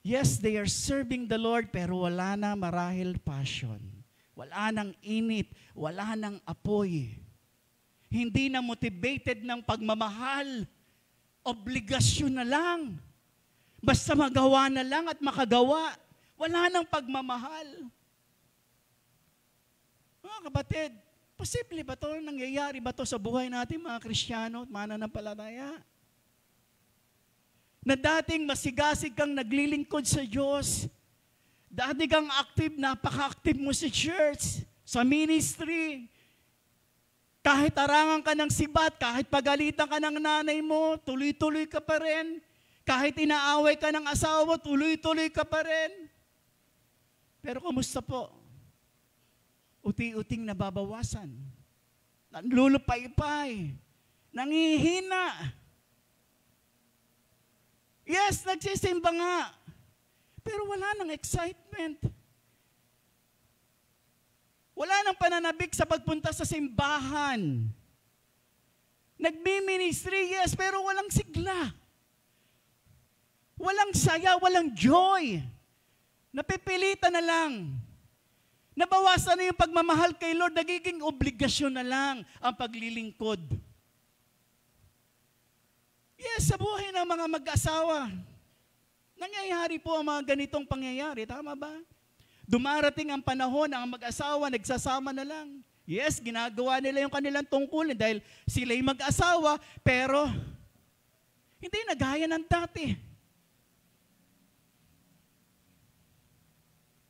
Speaker 3: Yes, they are serving the Lord, pero wala na marahil passion. Wala nang init, wala nang apoy. Hindi na motivated ng pagmamahal. Obligasyon na lang. Basta magawa na lang at makagawa. Wala nang pagmamahal. Mga kapatid, posible ba ito? Nangyayari ba ito sa buhay natin mga Kristiyano at mananampalataya? Na dating masigasig kang naglilingkod sa Diyos, dati kang active, napaka-active mo sa church, sa ministry, kahit arangan ka ng sibat, kahit pagalitan ka ng nanay mo, tuloy-tuloy ka pa rin. Kahit inaaway ka ng asawa, tuloy-tuloy ka pa rin. Pero kumusta po? Uti-uting nababawasan. Nanlulupay-pay. Nangihina. Yes, nagsisimba nga. Pero wala nang excitement. Wala nang pananabik sa pagpunta sa simbahan. Nagmi-ministry, yes, pero walang sigla. Walang saya, walang joy. Napipilitan na lang. Nabawasan na yung pagmamahal kay Lord, nagiging obligasyon na lang ang paglilingkod. Yes, sa buhay ng mga mag-asawa, nangyayari po ang mga ganitong pangyayari. Tama ba? Dumarating ang panahon na ang mag-asawa nagsasama na lang. Yes, ginagawa nila yung kanilang tungkulin dahil sila'y mag-asawa, pero hindi na gaya ng dati.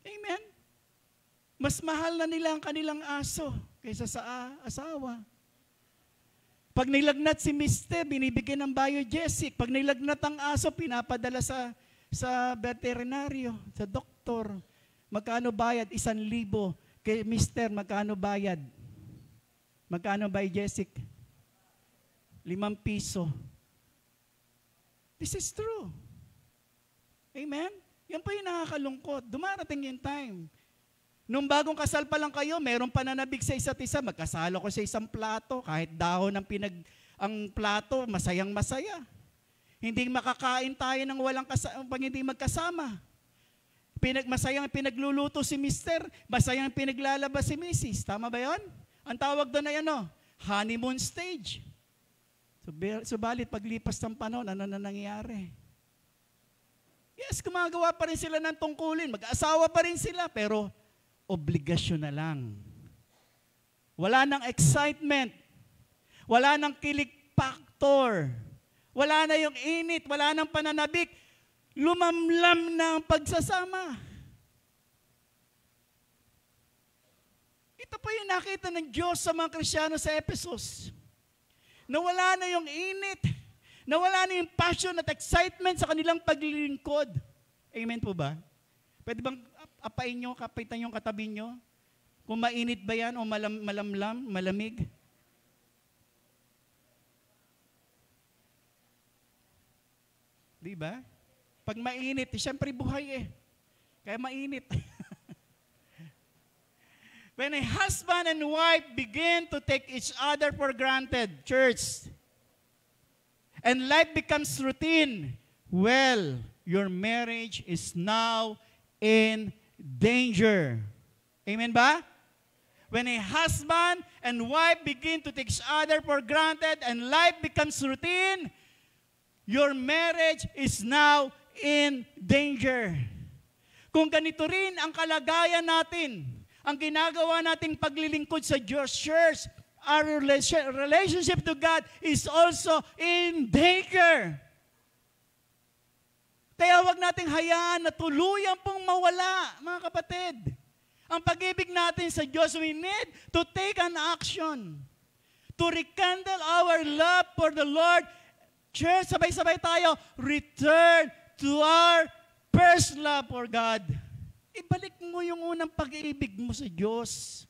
Speaker 3: Amen? Mas mahal na nila ang kanilang aso kaysa sa asawa. Pag nilagnat si Mister, binibigyan ng biogesic. Pag nilagnat ang aso, pinapadala sa veterinaryo, sa doktor. Magkano bayad? 1,000. Kay Mister, magkano bayad? Magkano biogesic? 5 piso. This is true. Amen? Yan po yung nakakalungkot. Dumarating yung time. Nung bagong kasal pa lang kayo, meron pananabig sa isa't isa. Magkasalo ko sa isang plato. Kahit dahon ang plato, masayang-masaya. Hindi makakain tayo ng pag hindi magkasama. Masayang pinagluluto si Mister, masayang pinaglalabas si Mrs. Tama ba yun? Ang tawag doon ay honeymoon stage. Subalit paglipas ng panahon, ano na nangyayari? Yes, gumagawa pa rin sila ng tungkulin. Mag-asawa pa rin sila, pero obligasyon na lang. Wala nang excitement. Wala nang kilig factor. Wala na yung init. Wala nang pananabik. Lumamlam na ang pagsasama. Ito po yung nakita ng Diyos sa mga Kristiyano sa Ephesus. Nawala na yung init. Nawala na yung passion at excitement sa kanilang paglilingkod. Amen po ba? Pwede bang apain nyo, kapitan yung katabi nyo? Kung mainit ba yan o malamlam, malamig? Di ba? Pag mainit, siyempre buhay Kaya mainit. When a husband and wife begin to take each other for granted, church, and life becomes routine, well, your marriage is now in danger. Amen ba? When a husband and wife begin to take each other for granted and life becomes routine, your marriage is now in danger. Kung ganito rin ang kalagayan natin, ang ginagawa nating paglilingkod sa Diyos, church, our relationship to God is also in danger. Kaya huwag nating hayaan na tuluyan pong mawala, mga kapatid. Ang pag-ibig natin sa Diyos, we need to take an action to rekindle our love for the Lord. Church, sabay-sabay tayo, return to our first love for God. Ibalik mo yung unang pag-ibig mo sa Diyos.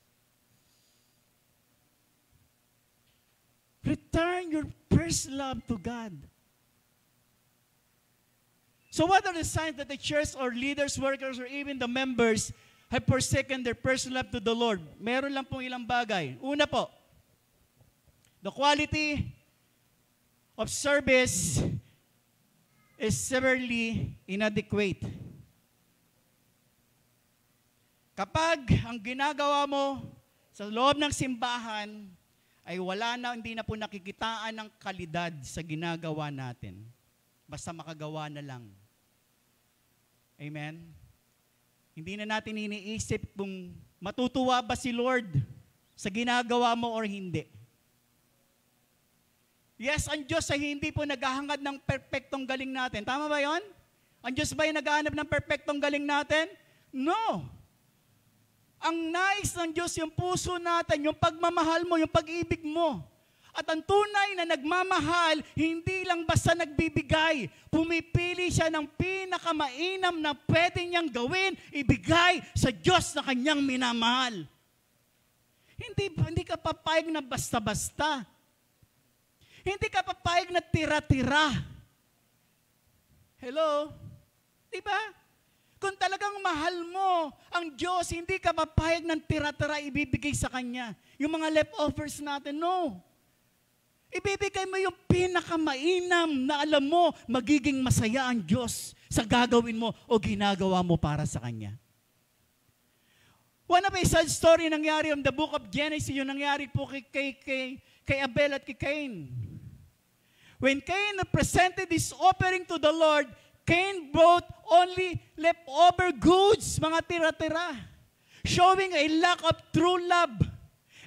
Speaker 3: Return your first love to God. So what are the signs that the church or leaders, workers, or even the members have forsaken their first love to the Lord? Meron lang pong ilang bagay. Una po, the quality of service is severely inadequate. Kapag ang ginagawa mo sa loob ng simbahan ay hindi na po nakikitaan ng kalidad sa ginagawa natin. Basta makagawa na lang. Amen? Hindi na natin iniisip kung matutuwa ba si Lord sa ginagawa mo or hindi. Yes, ang Diyos ay hindi po naghahangad ng perpektong galing natin. Tama ba yon? Ang Diyos ba ay naghahanap ng perpektong galing natin? No. Ang nais ng Diyos, yung puso natin, yung pagmamahal mo, yung pag-ibig mo. At ang tunay na nagmamahal, hindi lang basta nagbibigay. Pumipili siya ng pinakamainam na pwede niyang gawin, ibigay sa Diyos na kanyang minamahal. Hindi ka papayag na basta-basta. Hindi ka papayag na tira-tira. Hello? Diba? Kung talagang mahal mo ang Diyos, hindi ka papayag ng tira-tira ibibigay sa Kanya. Yung mga leftovers natin, no. Ibibigay mo yung pinakamainam na alam mo, magiging masaya ang Diyos sa gagawin mo o ginagawa mo para sa Kanya. One of a sad story nangyari on the book of Genesis, yung nangyari po kay Abel at kay Cain. When Cain presented his offering to the Lord, Cain brought only leftover goods, mga tira-tira, showing a lack of true love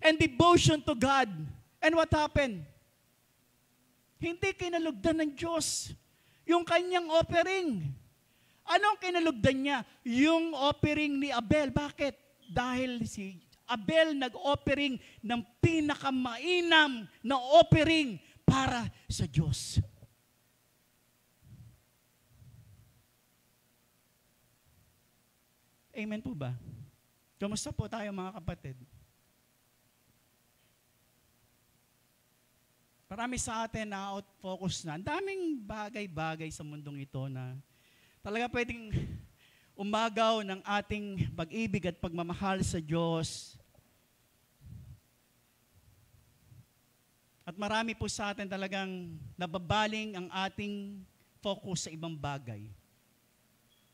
Speaker 3: and devotion to God. And what happened? Hindi kinalugdan ng Diyos yung kanyang offering. Anong kinalugdan niya? Yung offering ni Abel. Bakit? Dahil si Abel nag-offering ng pinakamainam na offering para sa Diyos. Amen po ba? Kamusta po tayo mga kapatid? Marami sa atin na out-focus na. Ang daming bagay-bagay sa mundong ito na talaga pwedeng umagaw ng ating pag-ibig at pagmamahal sa Diyos. At marami po sa atin talagang nababaling ang ating focus sa ibang bagay.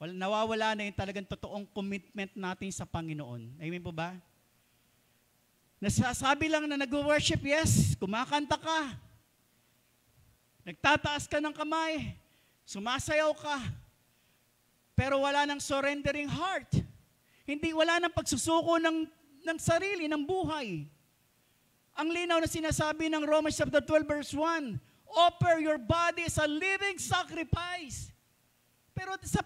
Speaker 3: Nawawala na yung talagang totoong commitment natin sa Panginoon. Amen po ba? Nasasabi lang na nag-worship, yes, kumakanta ka. Nagtataas ka ng kamay, sumasayaw ka, pero wala nang surrendering heart. Wala nang pagsusuko ng sarili, ng buhay. Ang linaw na sinasabi ng Romans chapter 12 verse 1, offer your body as a living sacrifice. Pero sa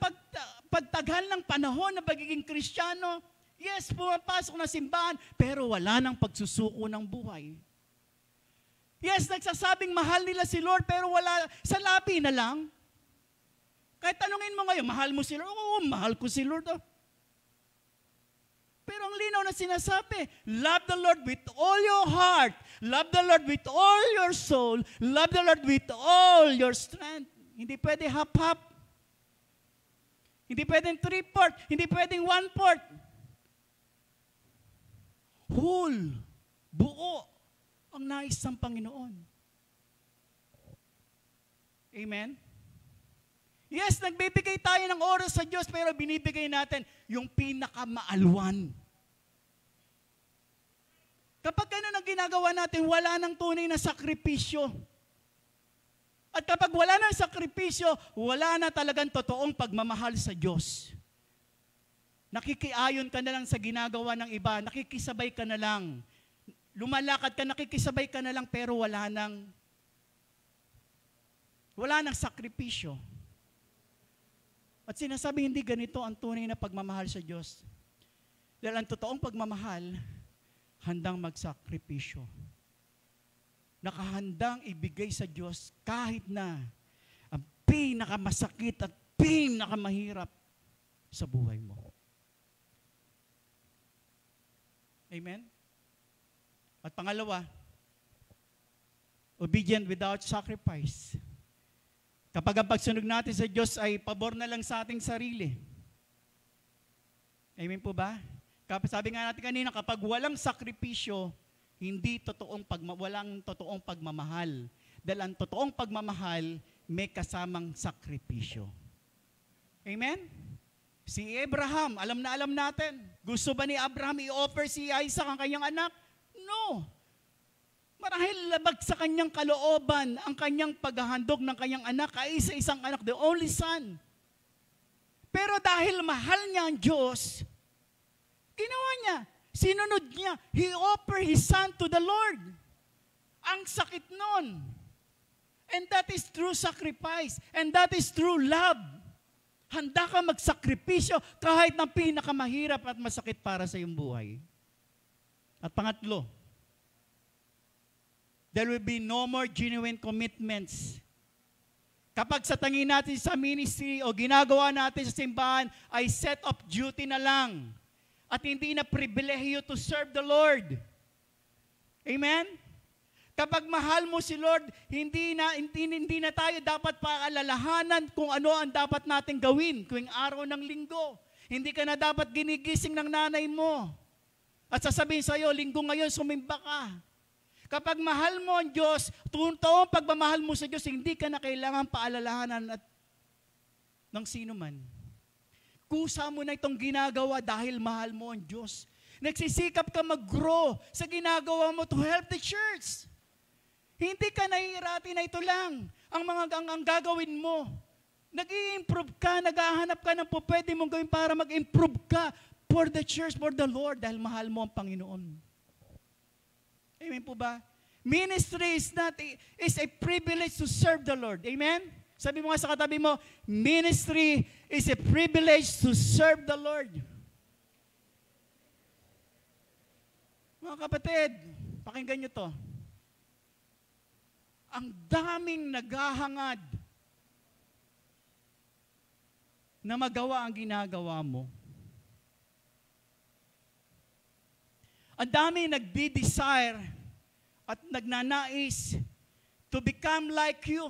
Speaker 3: pagtagal ng panahon na pagiging Kristiyano, yes, pumapasok na simbahan, pero wala nang pagsusuko ng buhay. Yes, nagsasabing mahal nila si Lord, pero wala, sa labi na lang. Kahit tanungin mo ngayon, mahal mo si Lord? Oo, mahal ko si Lord. Oh. Pero ang linaw na sinasabi, love the Lord with all your heart, love the Lord with all your soul, love the Lord with all your strength. Hindi pwede half-half. Hindi pwedeng 3/4, hindi pwedeng 1/4. Whole, buo ang nais ng Panginoon. Amen? Yes, nagbibigay tayo ng oras sa Diyos, pero binibigay natin yung pinakamaalwan. Kapag ganun ang ginagawa natin, wala nang tunay na sakripisyo. At kapag wala nang sakripisyo, wala na talagang totoong pagmamahal sa Diyos. Nakikiayon ka na lang sa ginagawa ng iba, nakikisabay ka na lang. Lumalakad ka, nakikisabay ka na lang, pero wala nang sakripisyo. At sinasabi, hindi ganito ang tunay na pagmamahal sa Diyos. Dahil ang totoong pagmamahal, handang magsakripisyo. Nakahandang ibigay sa Diyos kahit na ang pinakamasakit at pinakamahirap sa buhay mo. Amen? At pangalawa, obedient without sacrifice. Kapag ang pagsunod natin sa Diyos ay pabor na lang sa ating sarili. Amen po ba? Sabi nga natin kanina, kapag walang sakripisyo, walang totoong pagmamahal. Dahil ang totoong pagmamahal, may kasamang sakripisyo. Amen? Si Abraham, alam natin. Gusto ba ni Abraham i-offer si Isaac ang kanyang anak? No. Marahil labag sa kanyang kalooban ang kanyang paghahandog ng kanyang anak ay isa-isang anak, the only son. Pero dahil mahal niya ang Diyos, ginawa niya, sinunod niya, he offered his son to the Lord. Ang sakit nun. And that is true sacrifice. And that is true love. Handa ka magsakripisyo kahit ng pinakamahirap at masakit para sa iyong buhay. At pangatlo, there will be no more genuine commitments. Kapag sa tingin natin sa ministry o ginagawa natin sa simbahan ay set of duty na lang at hindi na pribilehiyo to serve the Lord. Amen? Kapag mahal mo si Lord, hindi na tayo dapat paalalahanan kung ano ang dapat nating gawin tuwing araw ng linggo. Hindi ka na dapat ginigising ng nanay mo. At sasabihin sa iyo, linggo ngayon, sumimba ka. Kapag mahal mo ang Diyos, toong pagmamahal mo sa Diyos, hindi ka na kailangan paalalahanan ng sino man. Kusa mo na itong ginagawa dahil mahal mo ang Diyos. Nagsisikap ka mag-grow sa ginagawa mo to help the church. Hindi ka nahihirati na ito lang ang gagawin mo. Nag-i-improve ka, naghahanap ka ng pwede mong gawin para mag-improve ka for the church, for the Lord, dahil mahal mo ang Panginoon. Amen po ba? Ministry is a privilege to serve the Lord. Amen? Sabi mo nga sa katabi mo, ministry is a privilege to serve the Lord. Mga kapatid, pakinggan nyo to. Ang daming naghahangad na magawa ang ginagawa mo. Ang daming nagdi-desire at nagnanais to become like you.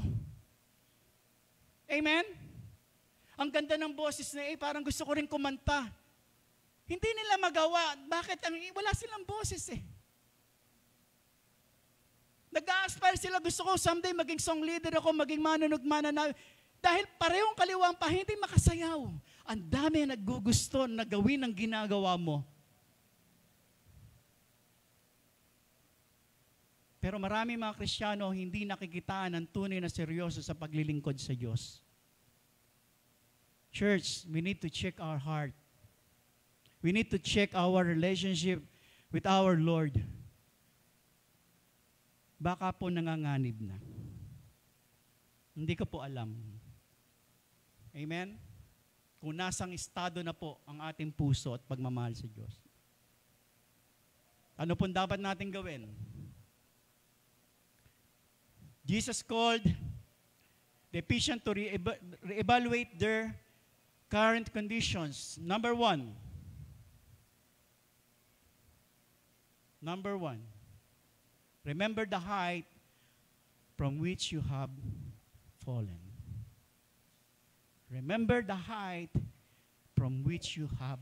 Speaker 3: Amen? Ang ganda ng boses na parang gusto ko rin kumanta. Hindi nila magawa. Bakit? Wala silang boses eh. Nag-a-aspire sila, gusto ko someday maging song leader ako, maging mananaw. Dahil parehong kaliwaan pa, hindi makasayaw. Ang dami naggugusto na gawin ang ginagawa mo. Pero marami mga Kristiyano hindi nakikitaan ng tunay na seryoso sa paglilingkod sa Diyos. Church, we need to check our heart. We need to check our relationship with our Lord. Baka po nanganganib na. Hindi ko po alam. Amen? Kung nasang estado na po ang ating puso at pagmamahal sa Diyos. Ano pong dapat natin gawin? Jesus called the Ephesians to re-evaluate their current conditions. Number one, remember the height from which you have fallen. Remember the height from which you have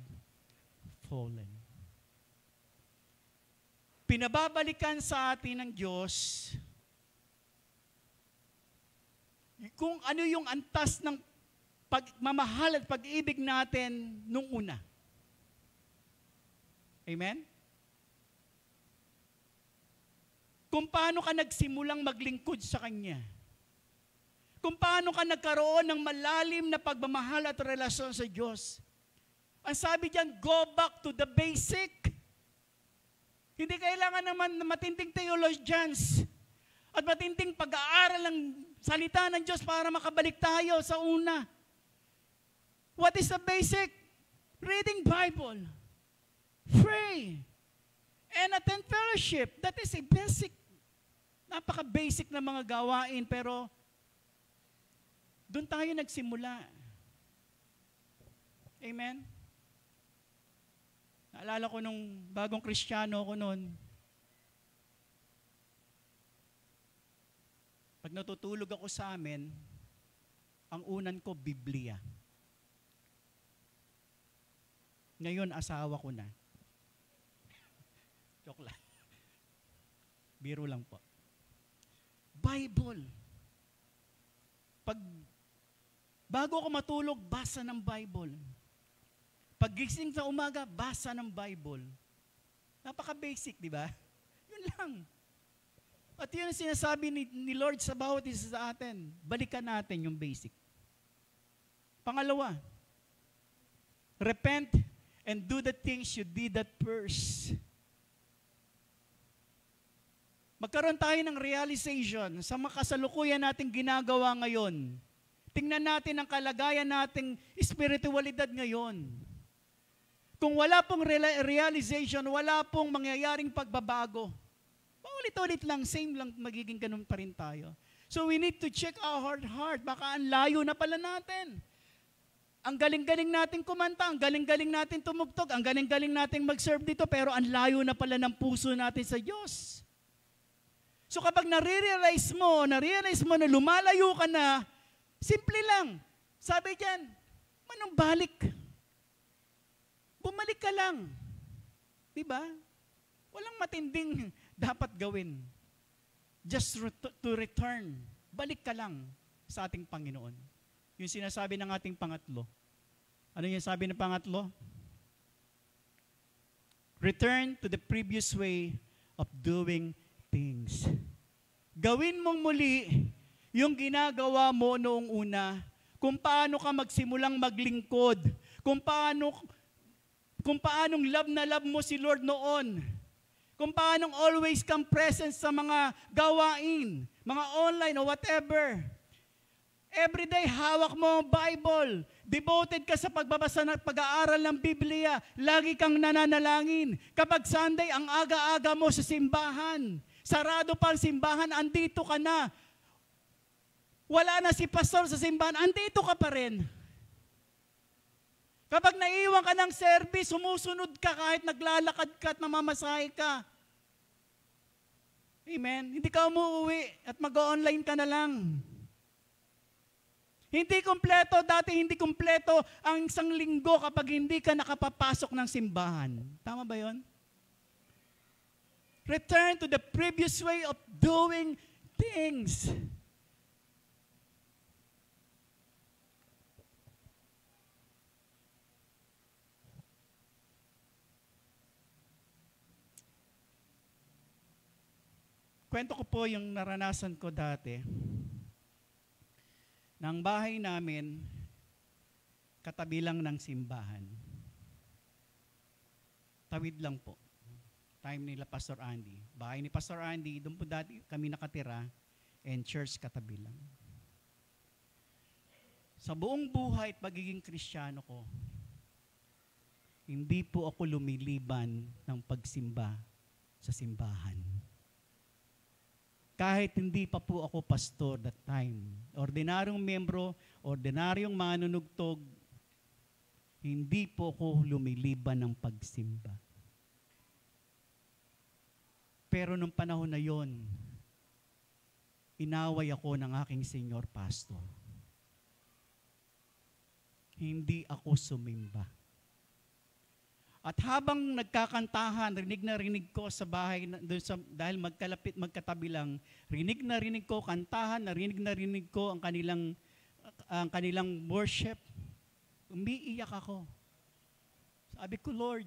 Speaker 3: fallen. Pinababalikan sa atin ng Diyos kung ano yung antas ng pagmamahal at pag-ibig natin nung una. Amen? Kung paano ka nagsimulang maglingkod sa Kanya. Kung paano ka nagkaroon ng malalim na pagmamahal at relasyon sa Diyos. Ang sabi diyan, go back to the basic. Hindi kailangan naman na matinding theologians at matinding pag-aaral ng salita ng Diyos para makabalik tayo sa una. What is the basic? Reading Bible. Pray. And attend fellowship. That is a basic. Napaka-basic na mga gawain, pero doon tayo nagsimula. Amen? Naalala ko nung bagong Kristiyano ko noon, pag natutulog ako sa amin, ang unan ko, Biblia. Ngayon, asawa ko na. Joke lang. Biro lang po. Bible. Bago ako matulog, basa ng Bible. Pag gising sa umaga, basa ng Bible. Napaka-basic, di ba? Yun lang. At yun ang sinasabi ni Lord sa bawat isa sa atin. Balikan natin yung basic. Pangalawa, repent and do the things you did at first. Magkaroon tayo ng realization sa makasalukuyan nating ginagawa ngayon. Tingnan natin ang kalagayan nating espiritualidad ngayon. Kung wala pong realization, wala pong mangyayaring pagbabago. Paulit-ulit lang, same lang, magiging ganun pa rin tayo. So we need to check our heart. Baka ang layo na pala natin. Ang galing-galing natin kumanta, ang galing-galing natin tumugtog, ang galing-galing natin mag-serve dito, pero ang layo na pala ng puso natin sa Diyos. So kapag nare-realize mo na lumalayo ka na, simple lang. Sabi diyan, manumbalik. Bumalik ka lang. Diba? Walang matinding dapat gawin. just to return. Balik ka lang sa ating Panginoon. Yung sinasabi ng ating pangatlo. Ano yung sabi ng pangatlo? Return to the previous way of doing things. Gawin mong muli yung ginagawa mo noong una, kung paano ka magsimulang maglingkod, kung paanong love na love mo si Lord noon, kung paanong always kang present sa mga gawain, mga online o whatever. Everyday, hawak mo ang Bible. Devoted ka sa pagbabasa at pag-aaral ng Biblia. Lagi kang nananalangin. Kapag Sunday, ang aga-aga mo sa simbahan. Sarado pa ang simbahan, andito ka na. Wala na si pastor sa simbahan, andito ka pa rin. Kapag naiwan ka ng service, sumusunod ka kahit naglalakad ka at namamasahe ka. Amen? Hindi ka umuwi at mag-online ka na lang. Hindi kompleto, dati hindi kompleto ang isang linggo kapag hindi ka nakapapasok ng simbahan. Tama ba yon? Return to the previous way of doing things. Kwento ko po yung naranasan ko dati. Nang bahay namin, katabi lang ng simbahan. Tawid lang po. Time nila Pastor Andy. Bahay ni Pastor Andy, doon po dati kami nakatira, and church katabi lang. Sa buong buhay at pagiging Kristiyano ko, hindi po ako lumiliban ng pagsimba sa simbahan. Kahit hindi pa po ako pastor that time. Ordinaryong membro, ordinaryong manunugtog, hindi po ako lumiliban ng pagsimba. Pero nung panahon na yon, inaway ako ng aking senior pastor. Hindi ako sumimba. At habang nagkakantahan, rinig na rinig ko sa bahay, dahil magkatabi lang, rinig na rinig ko, kantahan, narinig na rinig ko ang kanilang worship. Umiiyak ako. Sabi ko, Lord,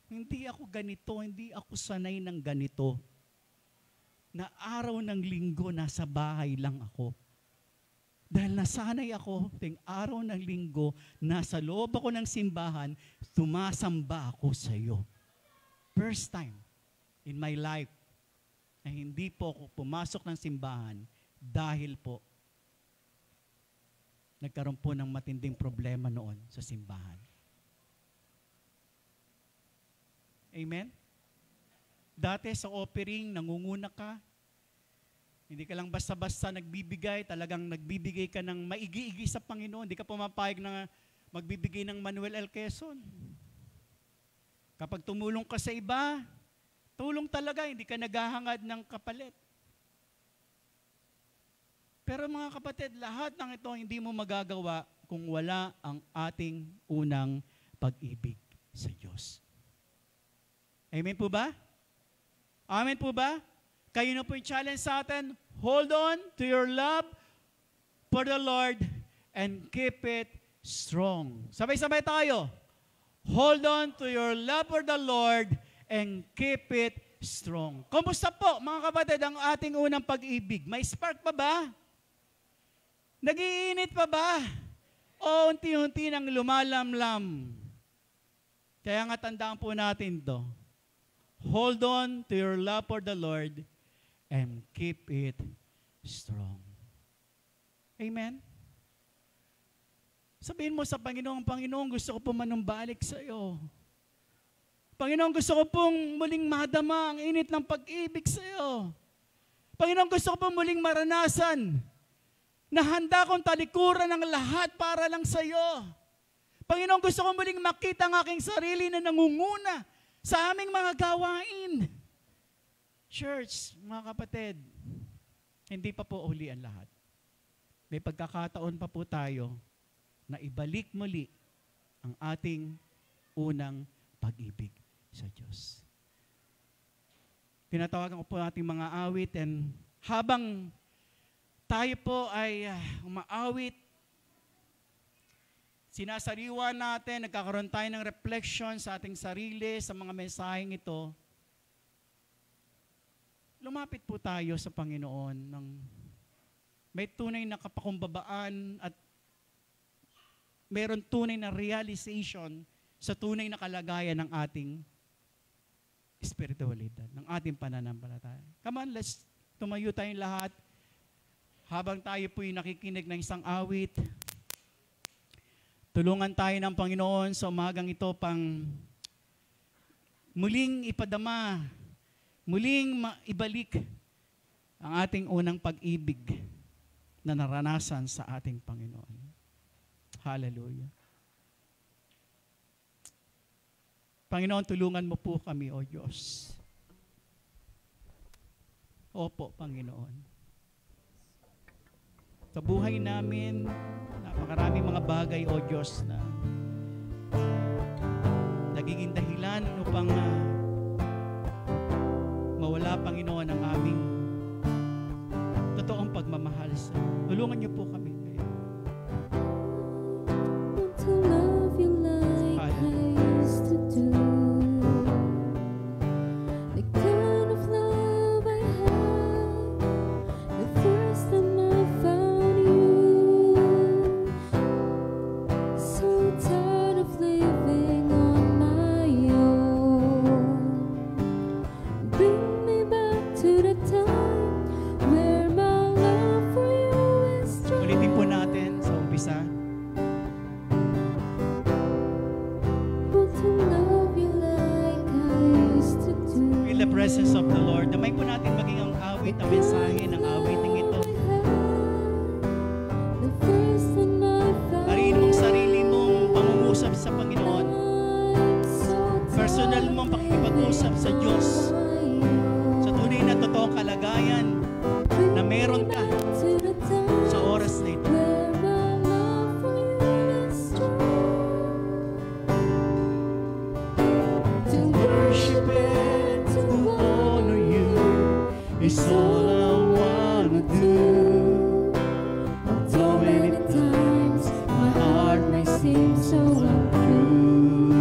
Speaker 3: hindi ako ganito, hindi ako sanay ng ganito. Na araw ng linggo, nasa bahay lang ako. Dahil nasanay ako, ting araw ng linggo, nasa loob ako ng simbahan, tumasamba ako sa iyo. First time in my life na hindi po ako pumasok ng simbahan dahil po nagkaroon po ng matinding problema noon sa simbahan. Amen? Dati sa offering, nangunguna ka, hindi ka lang basta-basta nagbibigay, talagang nagbibigay ka ng maigi-igi sa Panginoon. Hindi ka pumapayag na magbibigay ng Manuel L. Quezon. Kapag tumulong ka sa iba, tulong talaga, hindi ka naghahangad ng kapalit. Pero mga kapatid, lahat ng ito hindi mo magagawa kung wala ang ating unang pag-ibig sa Diyos. Amen po ba? Amen po ba? Kayo na po yung challenge sa atin. Hold on to your love for the Lord and keep it strong. Sabay-sabay tayo. Hold on to your love for the Lord and keep it strong. Kumusta po, mga kapatid, ang ating unang pag-ibig? May spark pa ba? Nag-iinit pa ba? O unti-unti nang lumalamlam? Kaya nga tandaan po natin to. Hold on to your love for the Lord and keep it strong. Amen? Sabihin mo sa Panginoon, Panginoon, gusto ko po manumbalik sa iyo. Panginoon, gusto ko pong muling madama ang init ng pag-ibig sa iyo. Panginoon, gusto ko pong muling maranasan na handa kong talikuran ng lahat para lang sa iyo. Panginoon, gusto ko muling makita ang aking sarili na nangunguna sa aming mga gawain. Church, mga kapatid, hindi pa po uli ang lahat. May pagkakataon pa po tayo na ibalik muli ang ating unang pag-ibig sa Diyos. tinatawagan ko po ating mga awit, and habang tayo po ay umaawit, sinasariwa natin, nagkakaroon tayo ng reflection sa ating sarili, sa mga mensaheng ito, lumapit po tayo sa Panginoon ng may tunay na kapakumbabaan at meron tunay na realization sa tunay na kalagayan ng ating espiritualidad, ng ating pananampalataya. Come on, let's tumayo tayong lahat habang tayo po'y nakikinig ng isang awit. Tulungan tayo ng Panginoon sa umagang ito pang muling ipadama, muling ibalik ang ating unang pag-ibig na naranasan sa ating Panginoon. Hallelujah. Panginoon, tulungan mo po kami, O Diyos. Opo, Panginoon. Sa buhay namin, napakaraming mga bagay, O Diyos, na nagiging dahilan upang mawala, Panginoon, ang aming totoong pagmamahal sa tulungan niyo po kami ngayon.
Speaker 2: Want to love you like I used to do. The kind of love I had the first time I found you. So tired of living on my own. Bring me back to the time where my love for you is strong.
Speaker 3: Ulitin po natin sa umpisa.
Speaker 2: Want to love you like I used to do.
Speaker 3: Feel the presence of the Lord. Damay po natin maging ang awit, ang mensahe ng awiting ito.
Speaker 2: The first time I found
Speaker 3: Mariin mong sarili mong pangungusap sa Panginoon. Personal mong pakikipag-usap sa Diyos. Sa tunay na totoong kalagayan na meron ka sa oras na ito.
Speaker 2: To worship and to honor you
Speaker 3: is all I wanna do.
Speaker 2: So many times my heart may seem so untrue.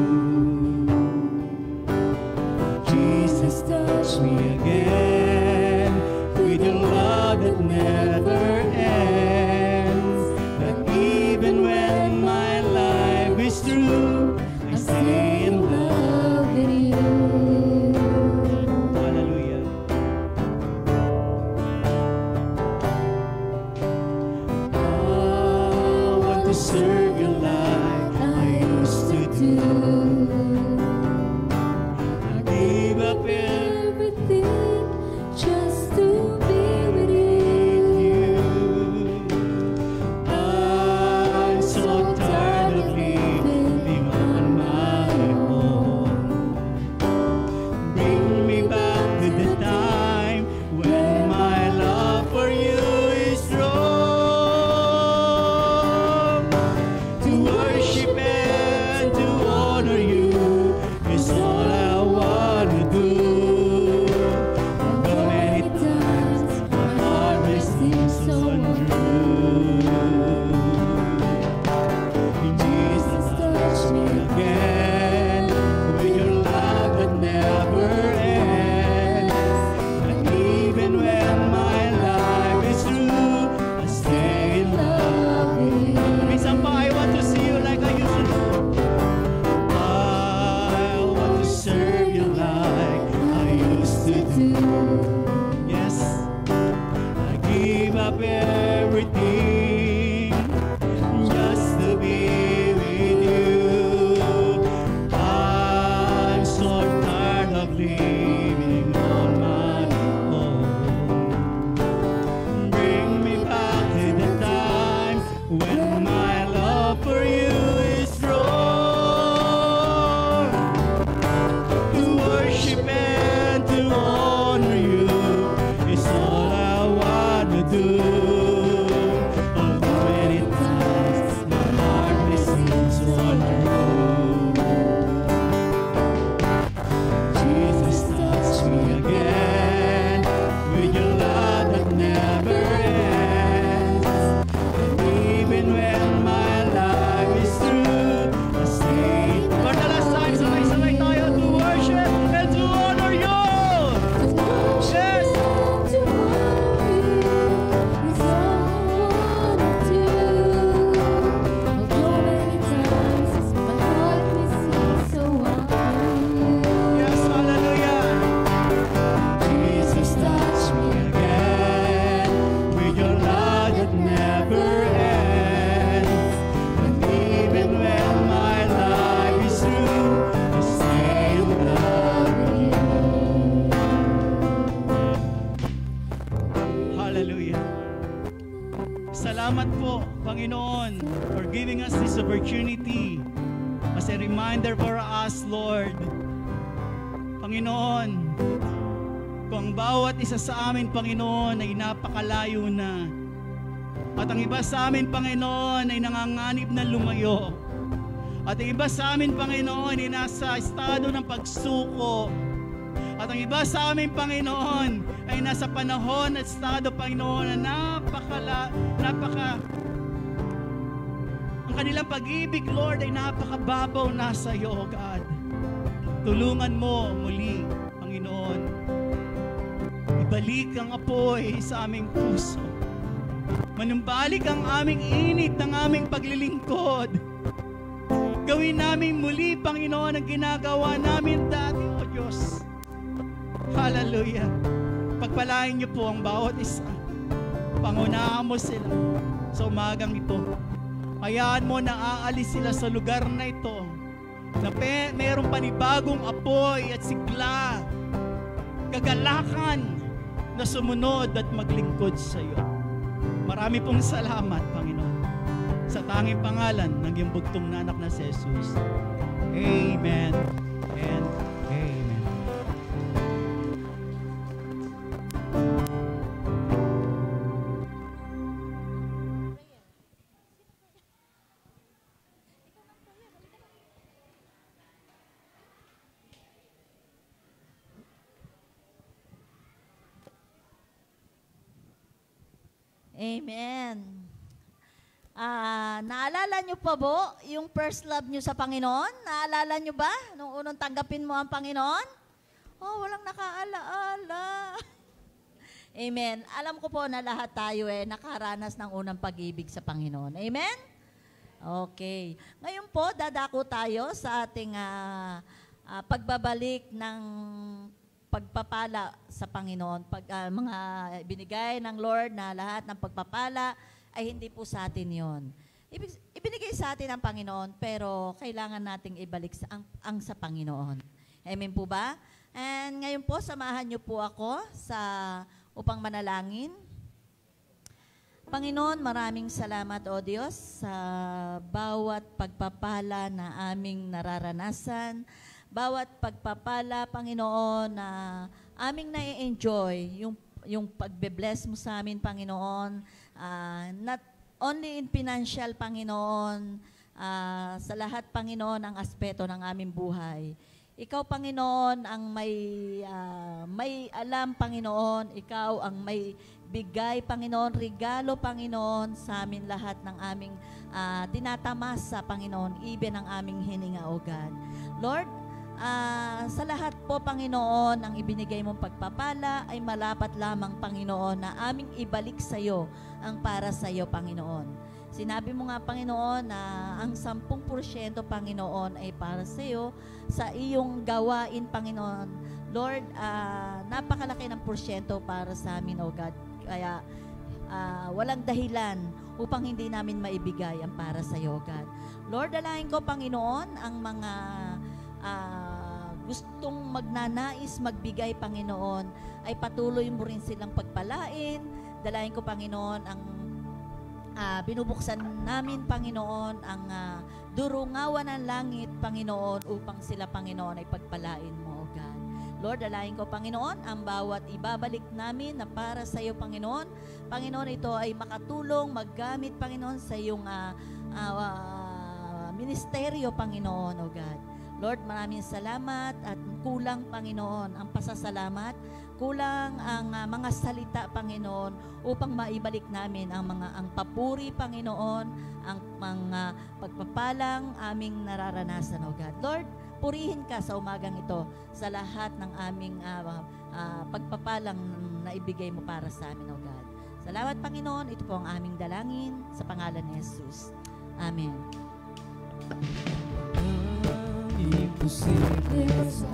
Speaker 3: Jesus, touch me again with your love that never ends. That even when my life is through, I stay in love.
Speaker 2: Love with you.
Speaker 3: Hallelujah. I want to serve you like I used to do. I gave up
Speaker 2: Everything just to be with you.
Speaker 3: I'm so tired of living on my own. Bring me back to the time when my love for you is strong. To worship and to honor you is all I want to do. Although many times my heart may seem so untrue. Jesus, touch me again with your love that never ends. And even when my life is through, I stay in love with you. Minsan pa, I want to see you like I used to do. I want to serve you like I used to do. Yes, I give up everything just to be with you. I'm so tired of living on my own. Bring me back to the time when my love for you is strong. To worship and to honor you is all I want to do. Although many times my heart may seem so untrue. Jesus, touch me again Hallelujah. Salamat po, Panginoon, for giving us this opportunity as a reminder for us, Lord. Panginoon, kung ang bawat isa sa amin, Panginoon, ay napakalayo na, at ang iba sa amin, Panginoon, ay nanganganib na lumayo, at ang iba sa amin, Panginoon, ay nasa estado ng pagsuko, at ang iba sa amin, Panginoon, ay nasa panahon at estado, Panginoon, na ang kanilang pag-ibig, Lord, ay napakababaw na sa iyo, O God. Tulungan mo muli, Panginoon. Ibalik ang apoy sa aming puso. Manumbalik ang aming init ng aming paglilingkod. Gawin namin muli, Panginoon, ang ginagawa namin dati, O Diyos. Hallelujah. Pagpalain niyo po ang bawat isa. Pangunahan mo sila sa umagang ito. Hayaan mo na aalis sila sa lugar na ito na mayroong panibagong apoy at sigla, kagalakan na sumunod at maglingkod sa iyo. Marami pong salamat, Panginoon, sa tanging pangalan ng iyong bugtong na anak na si Jesus. Amen and amen.
Speaker 1: Amen. Naalala nyo pa po yung first love nyo sa Panginoon? Naalala nyo ba nung unang tanggapin mo ang Panginoon? Oh, walang nakaalaala. Amen. Alam ko po na lahat tayo nakaranas ng unang pag-ibig sa Panginoon. Amen? Okay. Ngayon po, dadako tayo sa ating pagbabalik ng pagpapala sa Panginoon. Mga binigay ng Lord na lahat ng pagpapala ay hindi po sa atin yon. Ibinigay sa atin ng Panginoon, pero kailangan nating ibalik ang sa Panginoon. Amen po ba? And ngayon po, samahan niyo po ako upang manalangin. Panginoon, maraming salamat, O Diyos, sa bawat pagpapala na aming nararanasan, bawat pagpapala, Panginoon, na aming na-enjoy, yung pagbe-bless mo sa amin, Panginoon, not only in financial, Panginoon, sa lahat, Panginoon, ang aspeto ng aming buhay. Ikaw, Panginoon, ang may alam, Panginoon, ikaw ang may bigay, Panginoon, regalo, Panginoon, sa amin lahat ng aming tinatamasa, Panginoon, even ang aming hininga, O God. Lord, sa lahat po, Panginoon, ang ibinigay mong pagpapala ay malapat lamang, Panginoon, na aming ibalik sa iyo ang para sa iyo, Panginoon. Sinabi mo nga, Panginoon, na ang 10%, Panginoon, ay para sa iyo, sa iyong gawain, Panginoon. Lord, napakalaki ng porsyento para sa amin, O God. Kaya walang dahilan upang hindi namin maibigay ang para sa iyo, God. Lord, dalahin ko, Panginoon, ang mga gustong magnanais magbigay, Panginoon, ay patuloy mo rin silang pagpalain. Dalahin ko, Panginoon, ang binubuksan namin, Panginoon, ang durungawan ng langit, Panginoon, upang sila, Panginoon, ay pagpalain mo, O God. Lord, dalahin ko, Panginoon, ang bawat ibabalik namin na para sa iyo, Panginoon. Panginoon, ito ay makatulong, maggamit, Panginoon, sa iyong ministeryo, Panginoon, O God. Lord, maraming salamat at kulang, Panginoon, ang pasasalamat, kulang ang mga salita, Panginoon, upang maibalik namin ang papuri, Panginoon, ang mga pagpapalang aming nararanasan, O God. Lord, purihin ka sa umagang ito sa lahat ng aming pagpapalang na ibigay mo para sa amin, O God. Salamat, Panginoon. Ito po ang aming dalangin sa pangalan ni Jesus. Amen.
Speaker 2: Imposible sa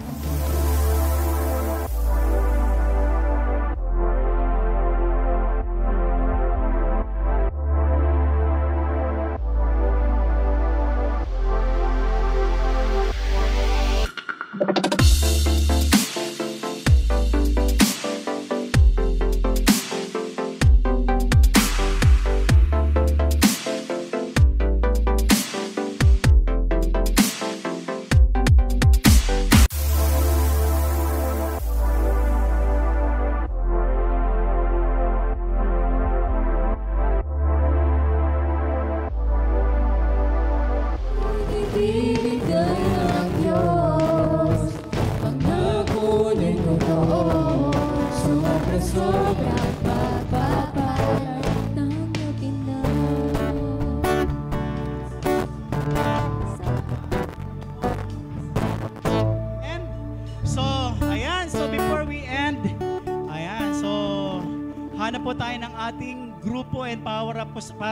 Speaker 3: ating grupo and para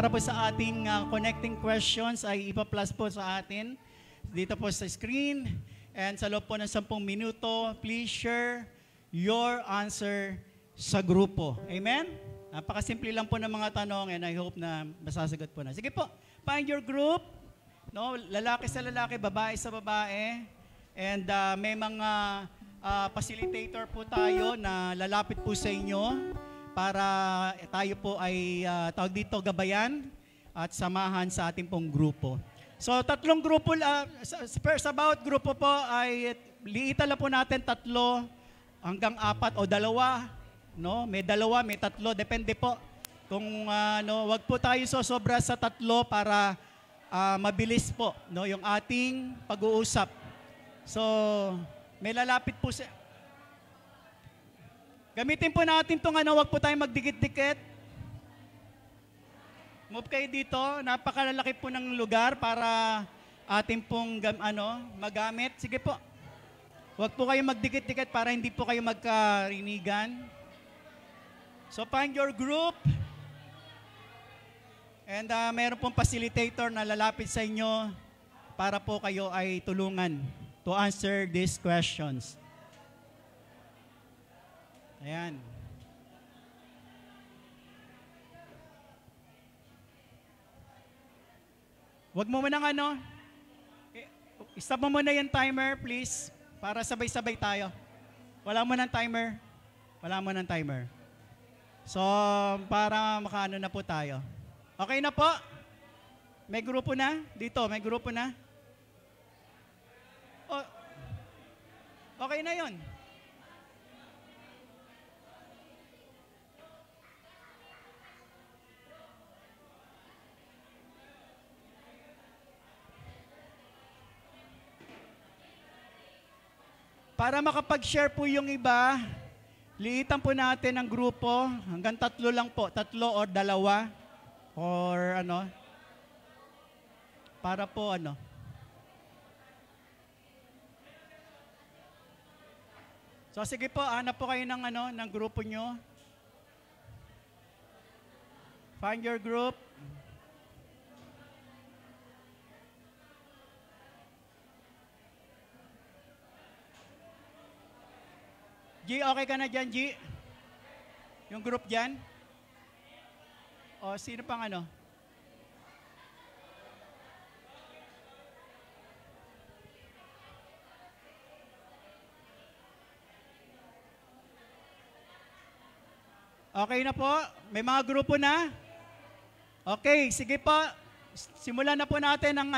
Speaker 3: po sa ating connecting questions ay ipa-plus po sa atin dito po sa screen. And sa loob po ng 10 minuto, please share your answer sa grupo. Amen? Napakasimple lang po ng mga tanong and I hope na masasagot po na. Sige po, find your group. No, lalaki sa lalaki, babae sa babae. And may mga facilitator po tayo na lalapit po sa inyo para tayo po ay tawag dito gabayan at samahan sa ating pong grupo. So, 3 grupo, sa bawat grupo po ay liitan lang po natin 3 hanggang 4 o 2. No? May 2, may 3, depende po. Kung wag po tayo sosobra sa 3 para mabilis po no, yung ating pag-uusap. So, may lalapit po sa... Gamitin po natin itong wag po tayong magdikit-dikit. Move kayo dito. Napakalalaki po ng lugar para ating pong magamit. Sige po. Huwag po kayo magdikit-dikit para hindi po kayo magkarinigan. So find your group. And meron pong facilitator na lalapit sa inyo para po kayo ay tulungan to answer these questions. Ayan. Huwag mo muna stop mo muna yung timer, please, para sabay-sabay tayo. Wala mo ng timer. Wala mo ng timer. So, para makaano na po tayo. Okay na po? May grupo na? Dito, may grupo na? Oh, okay na yon. Para makapag-share po yung iba, liitan po natin ang grupo. Hanggang 3 lang po. 3 or 2. Or para po So sige po, hanap po kayo ng grupo nyo. Find your group. G, okay ka na dyan, G? Yung group dyan? O, sino pang Okay na po? May mga grupo na? Okay, sige po. Simulan na po natin ang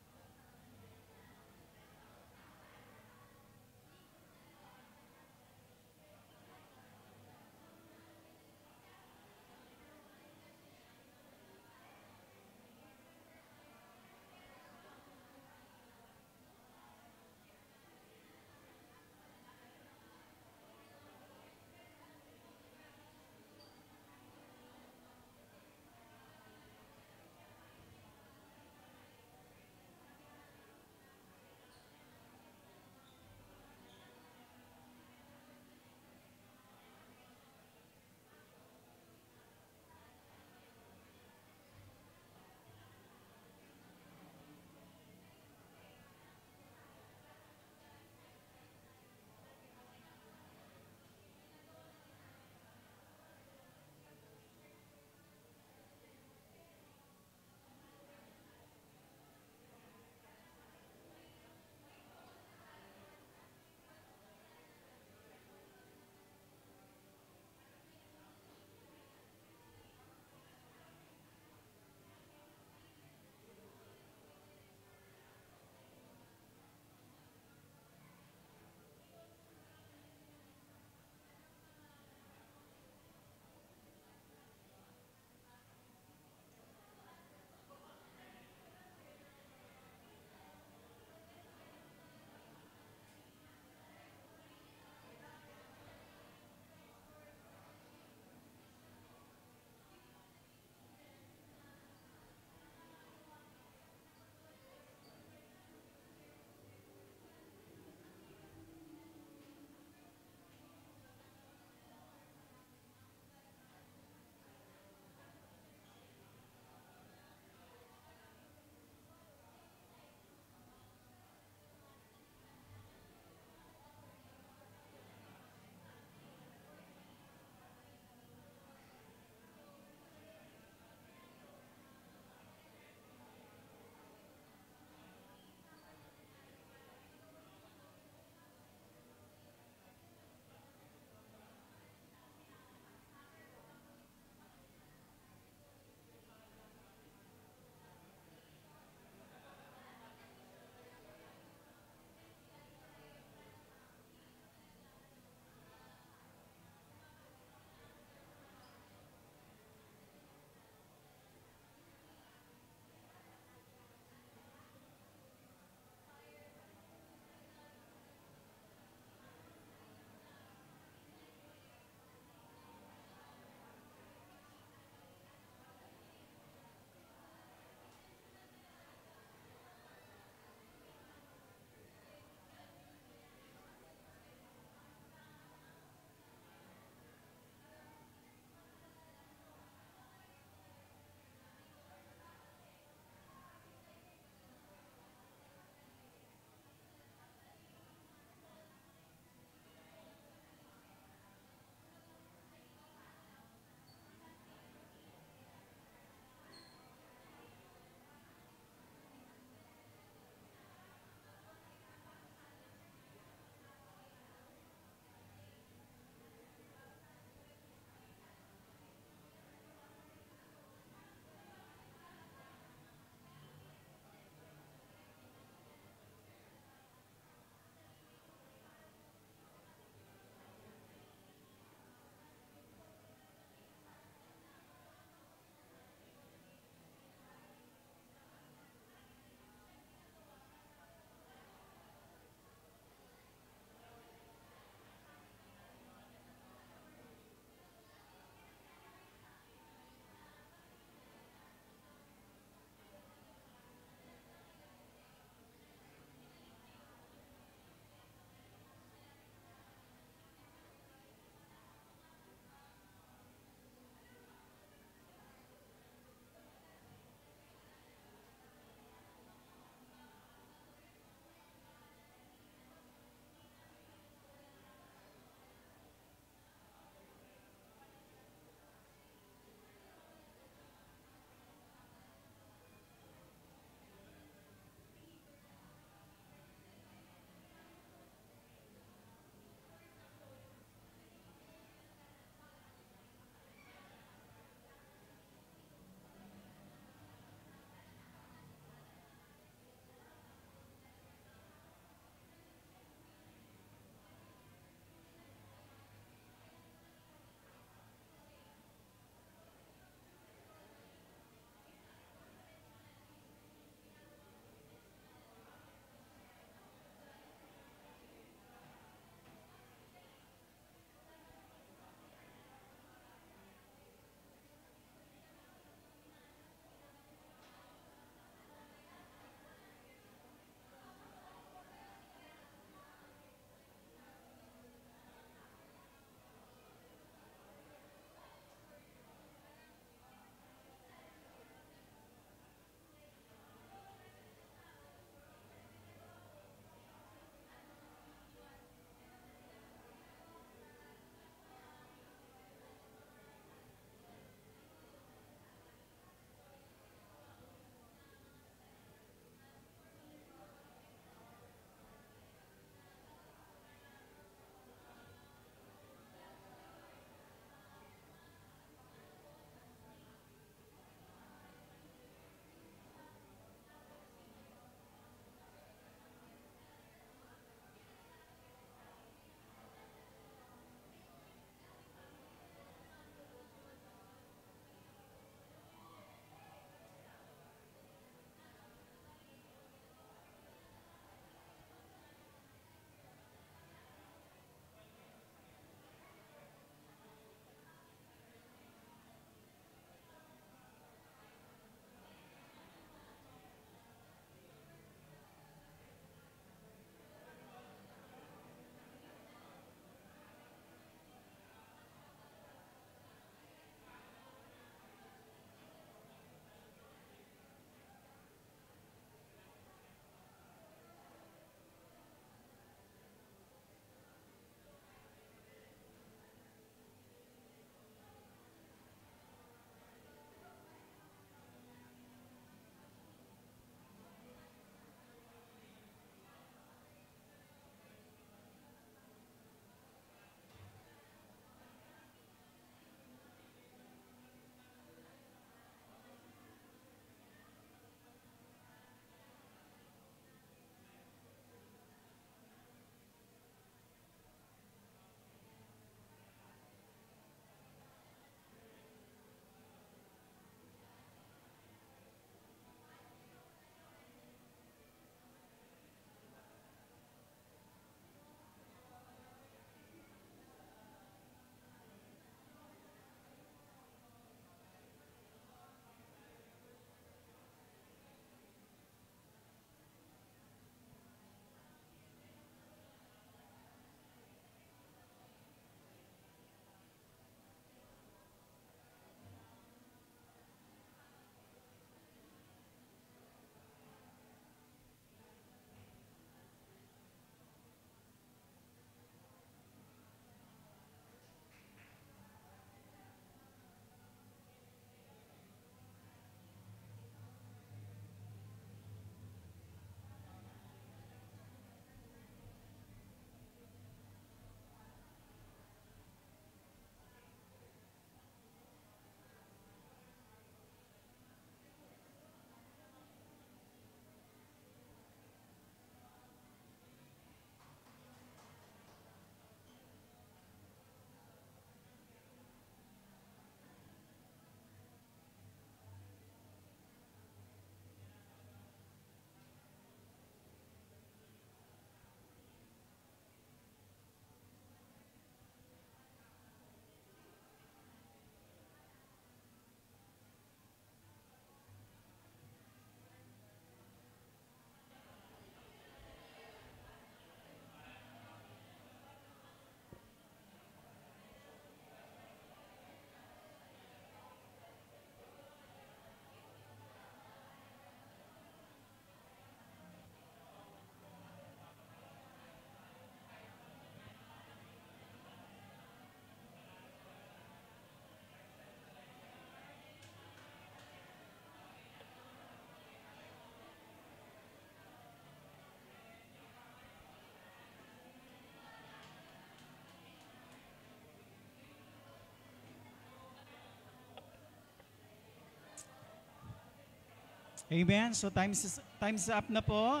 Speaker 3: Amen. So time's up na po.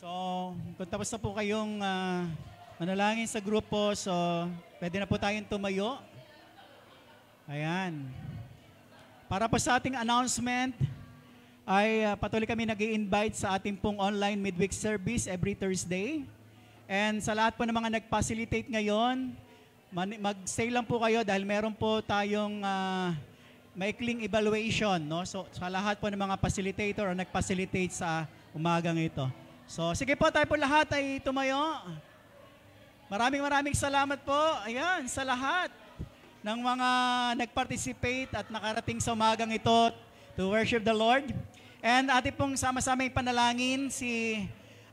Speaker 3: So, kung tapos na po kayong manalangin sa grupo, so pwede na po tayong tumayo. Ayan. Para po sa ating announcement, ay patuloy kami nag-i-invite sa ating pong online midweek service every Thursday. And sa lahat po ng mga nag-facilitate ngayon, mag-stay lang po kayo dahil meron po tayong maikling evaluation, no? So, sa lahat po ng mga facilitator o nag-facilitate sa umagang ito. So, sige po, tayo po lahat ay tumayo. Maraming salamat po, ayan, sa lahat ng mga nag-participate at nakarating sa umagang ito to worship the Lord. And ating pong sama-sama yung panalangin,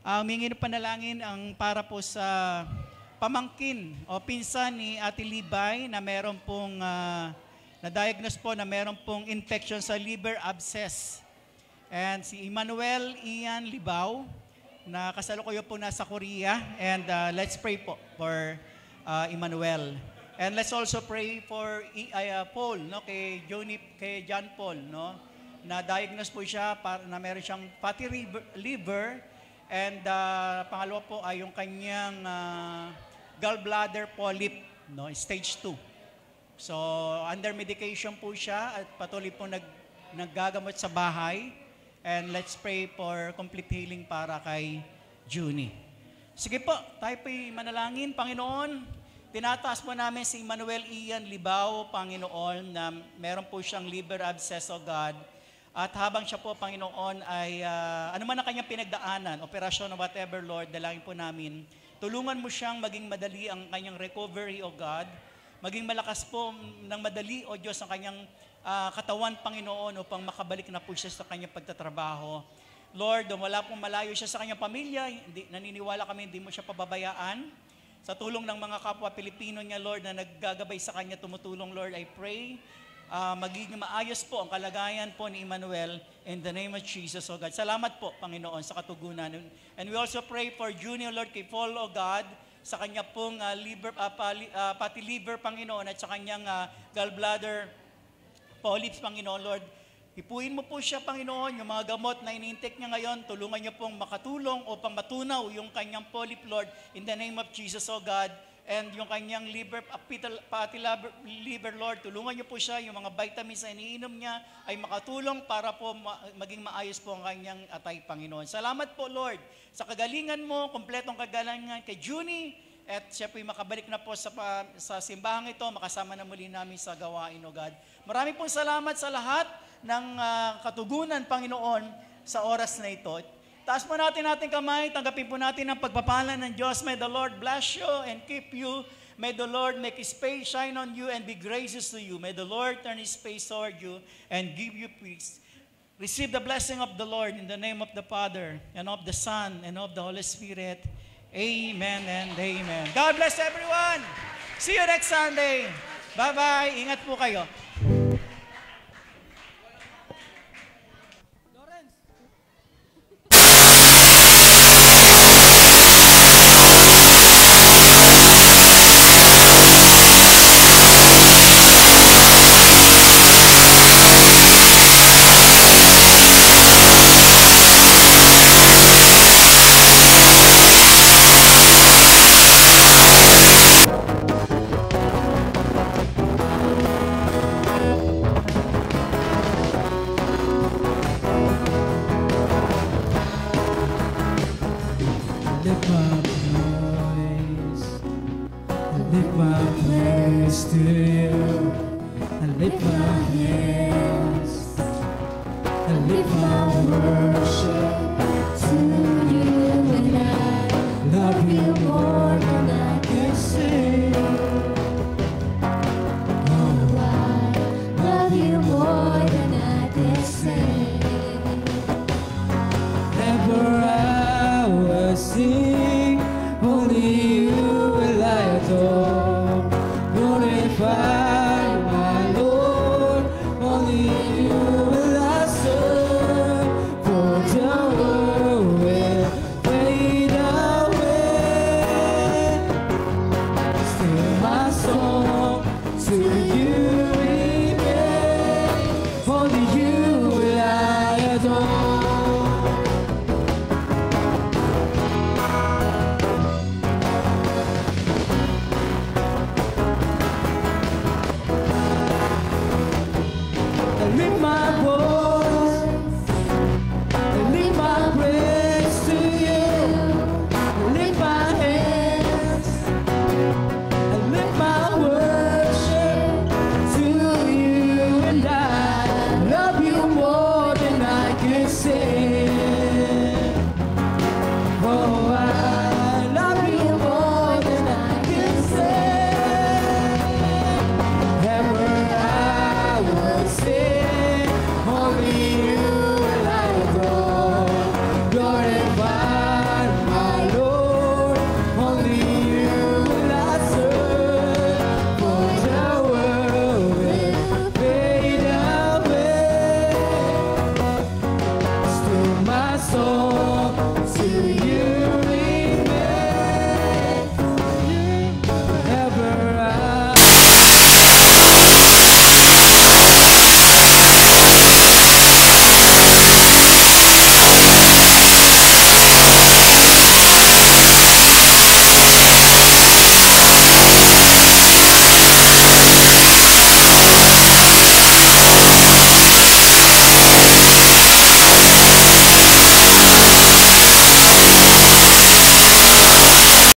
Speaker 3: humingi ng panalangin ang para po sa pamangkin o pinsan ni Ate Libay na meron pong na-diagnose po na meron pong infection sa liver abscess. And si Emmanuel Ian Libao, na kasalukuyan po nasa Korea. And let's pray po for Emmanuel. And let's also pray for Paul, no? Kay John Paul, no? Na-diagnose po siya na meron siyang fatty liver. And pangalawa po ay yung kanyang gallbladder polyp, no? Stage 2. So, under medication po siya at patuloy po naggagamot sa bahay. And let's pray for complete healing para kay Junie. Sige po, tayo po'y manalangin. Panginoon, tinataas po namin si Emmanuel Ian Libao, Panginoon, na meron po siyang liver abscess, O God. At habang siya po, Panginoon, ay ano man ang kanyang pinagdaanan, operasyon o whatever, Lord, dalangin po namin, tulungan mo siyang maging madali ang kanyang recovery, O God. Maging malakas po ng madali, O Diyos, ang kanyang katawan, Panginoon, upang makabalik na po siya sa kanyang pagtatrabaho. Lord, wala pong malayo siya sa kanyang pamilya, naniniwala kami hindi mo siya pababayaan. Sa tulong ng mga kapwa Pilipino niya, Lord, na naggagabay sa kanya, tumutulong, Lord, I pray, magiging maayos po ang kalagayan po ni Emmanuel in the name of Jesus, O God. Salamat po, Panginoon, sa katugunan. And we also pray for Junior, Lord, kay Paul, O God, sa kanya pong fatty liver, Panginoon, at sa kanyang gallbladder polyps, Panginoon, Lord. Ipuin mo po siya, Panginoon, yung mga gamot na in-intake niya ngayon, tulungan niyo pong makatulong upang matunaw yung kanyang polyp, Lord, in the name of Jesus, O God. And yung kanyang fatty liver, Lord, tulungan niyo po siya, yung mga vitamins na iniinom niya ay makatulong para po maging maayos po ang kanyang atay, Panginoon. Salamat po, Lord, sa kagalingan mo, kompletong kagalingan kay Junie, at siya po'y makabalik na po sa simbahang ito, makasama na muli namin sa gawain, O God. Marami pong salamat sa lahat ng katugunan, Panginoon, sa oras na ito. Taas po natin ating kamay, tanggapin po natin ang pagpapala ng Diyos. May the Lord bless you and keep you. May the Lord make His face shine on you and be gracious to you. May the Lord turn His face toward you and give you peace. Receive the blessing of the Lord in the name of the Father and of the Son and of the Holy Spirit. Amen and amen. God bless everyone. See you next Sunday. Bye-bye. Ingat po kayo.
Speaker 2: See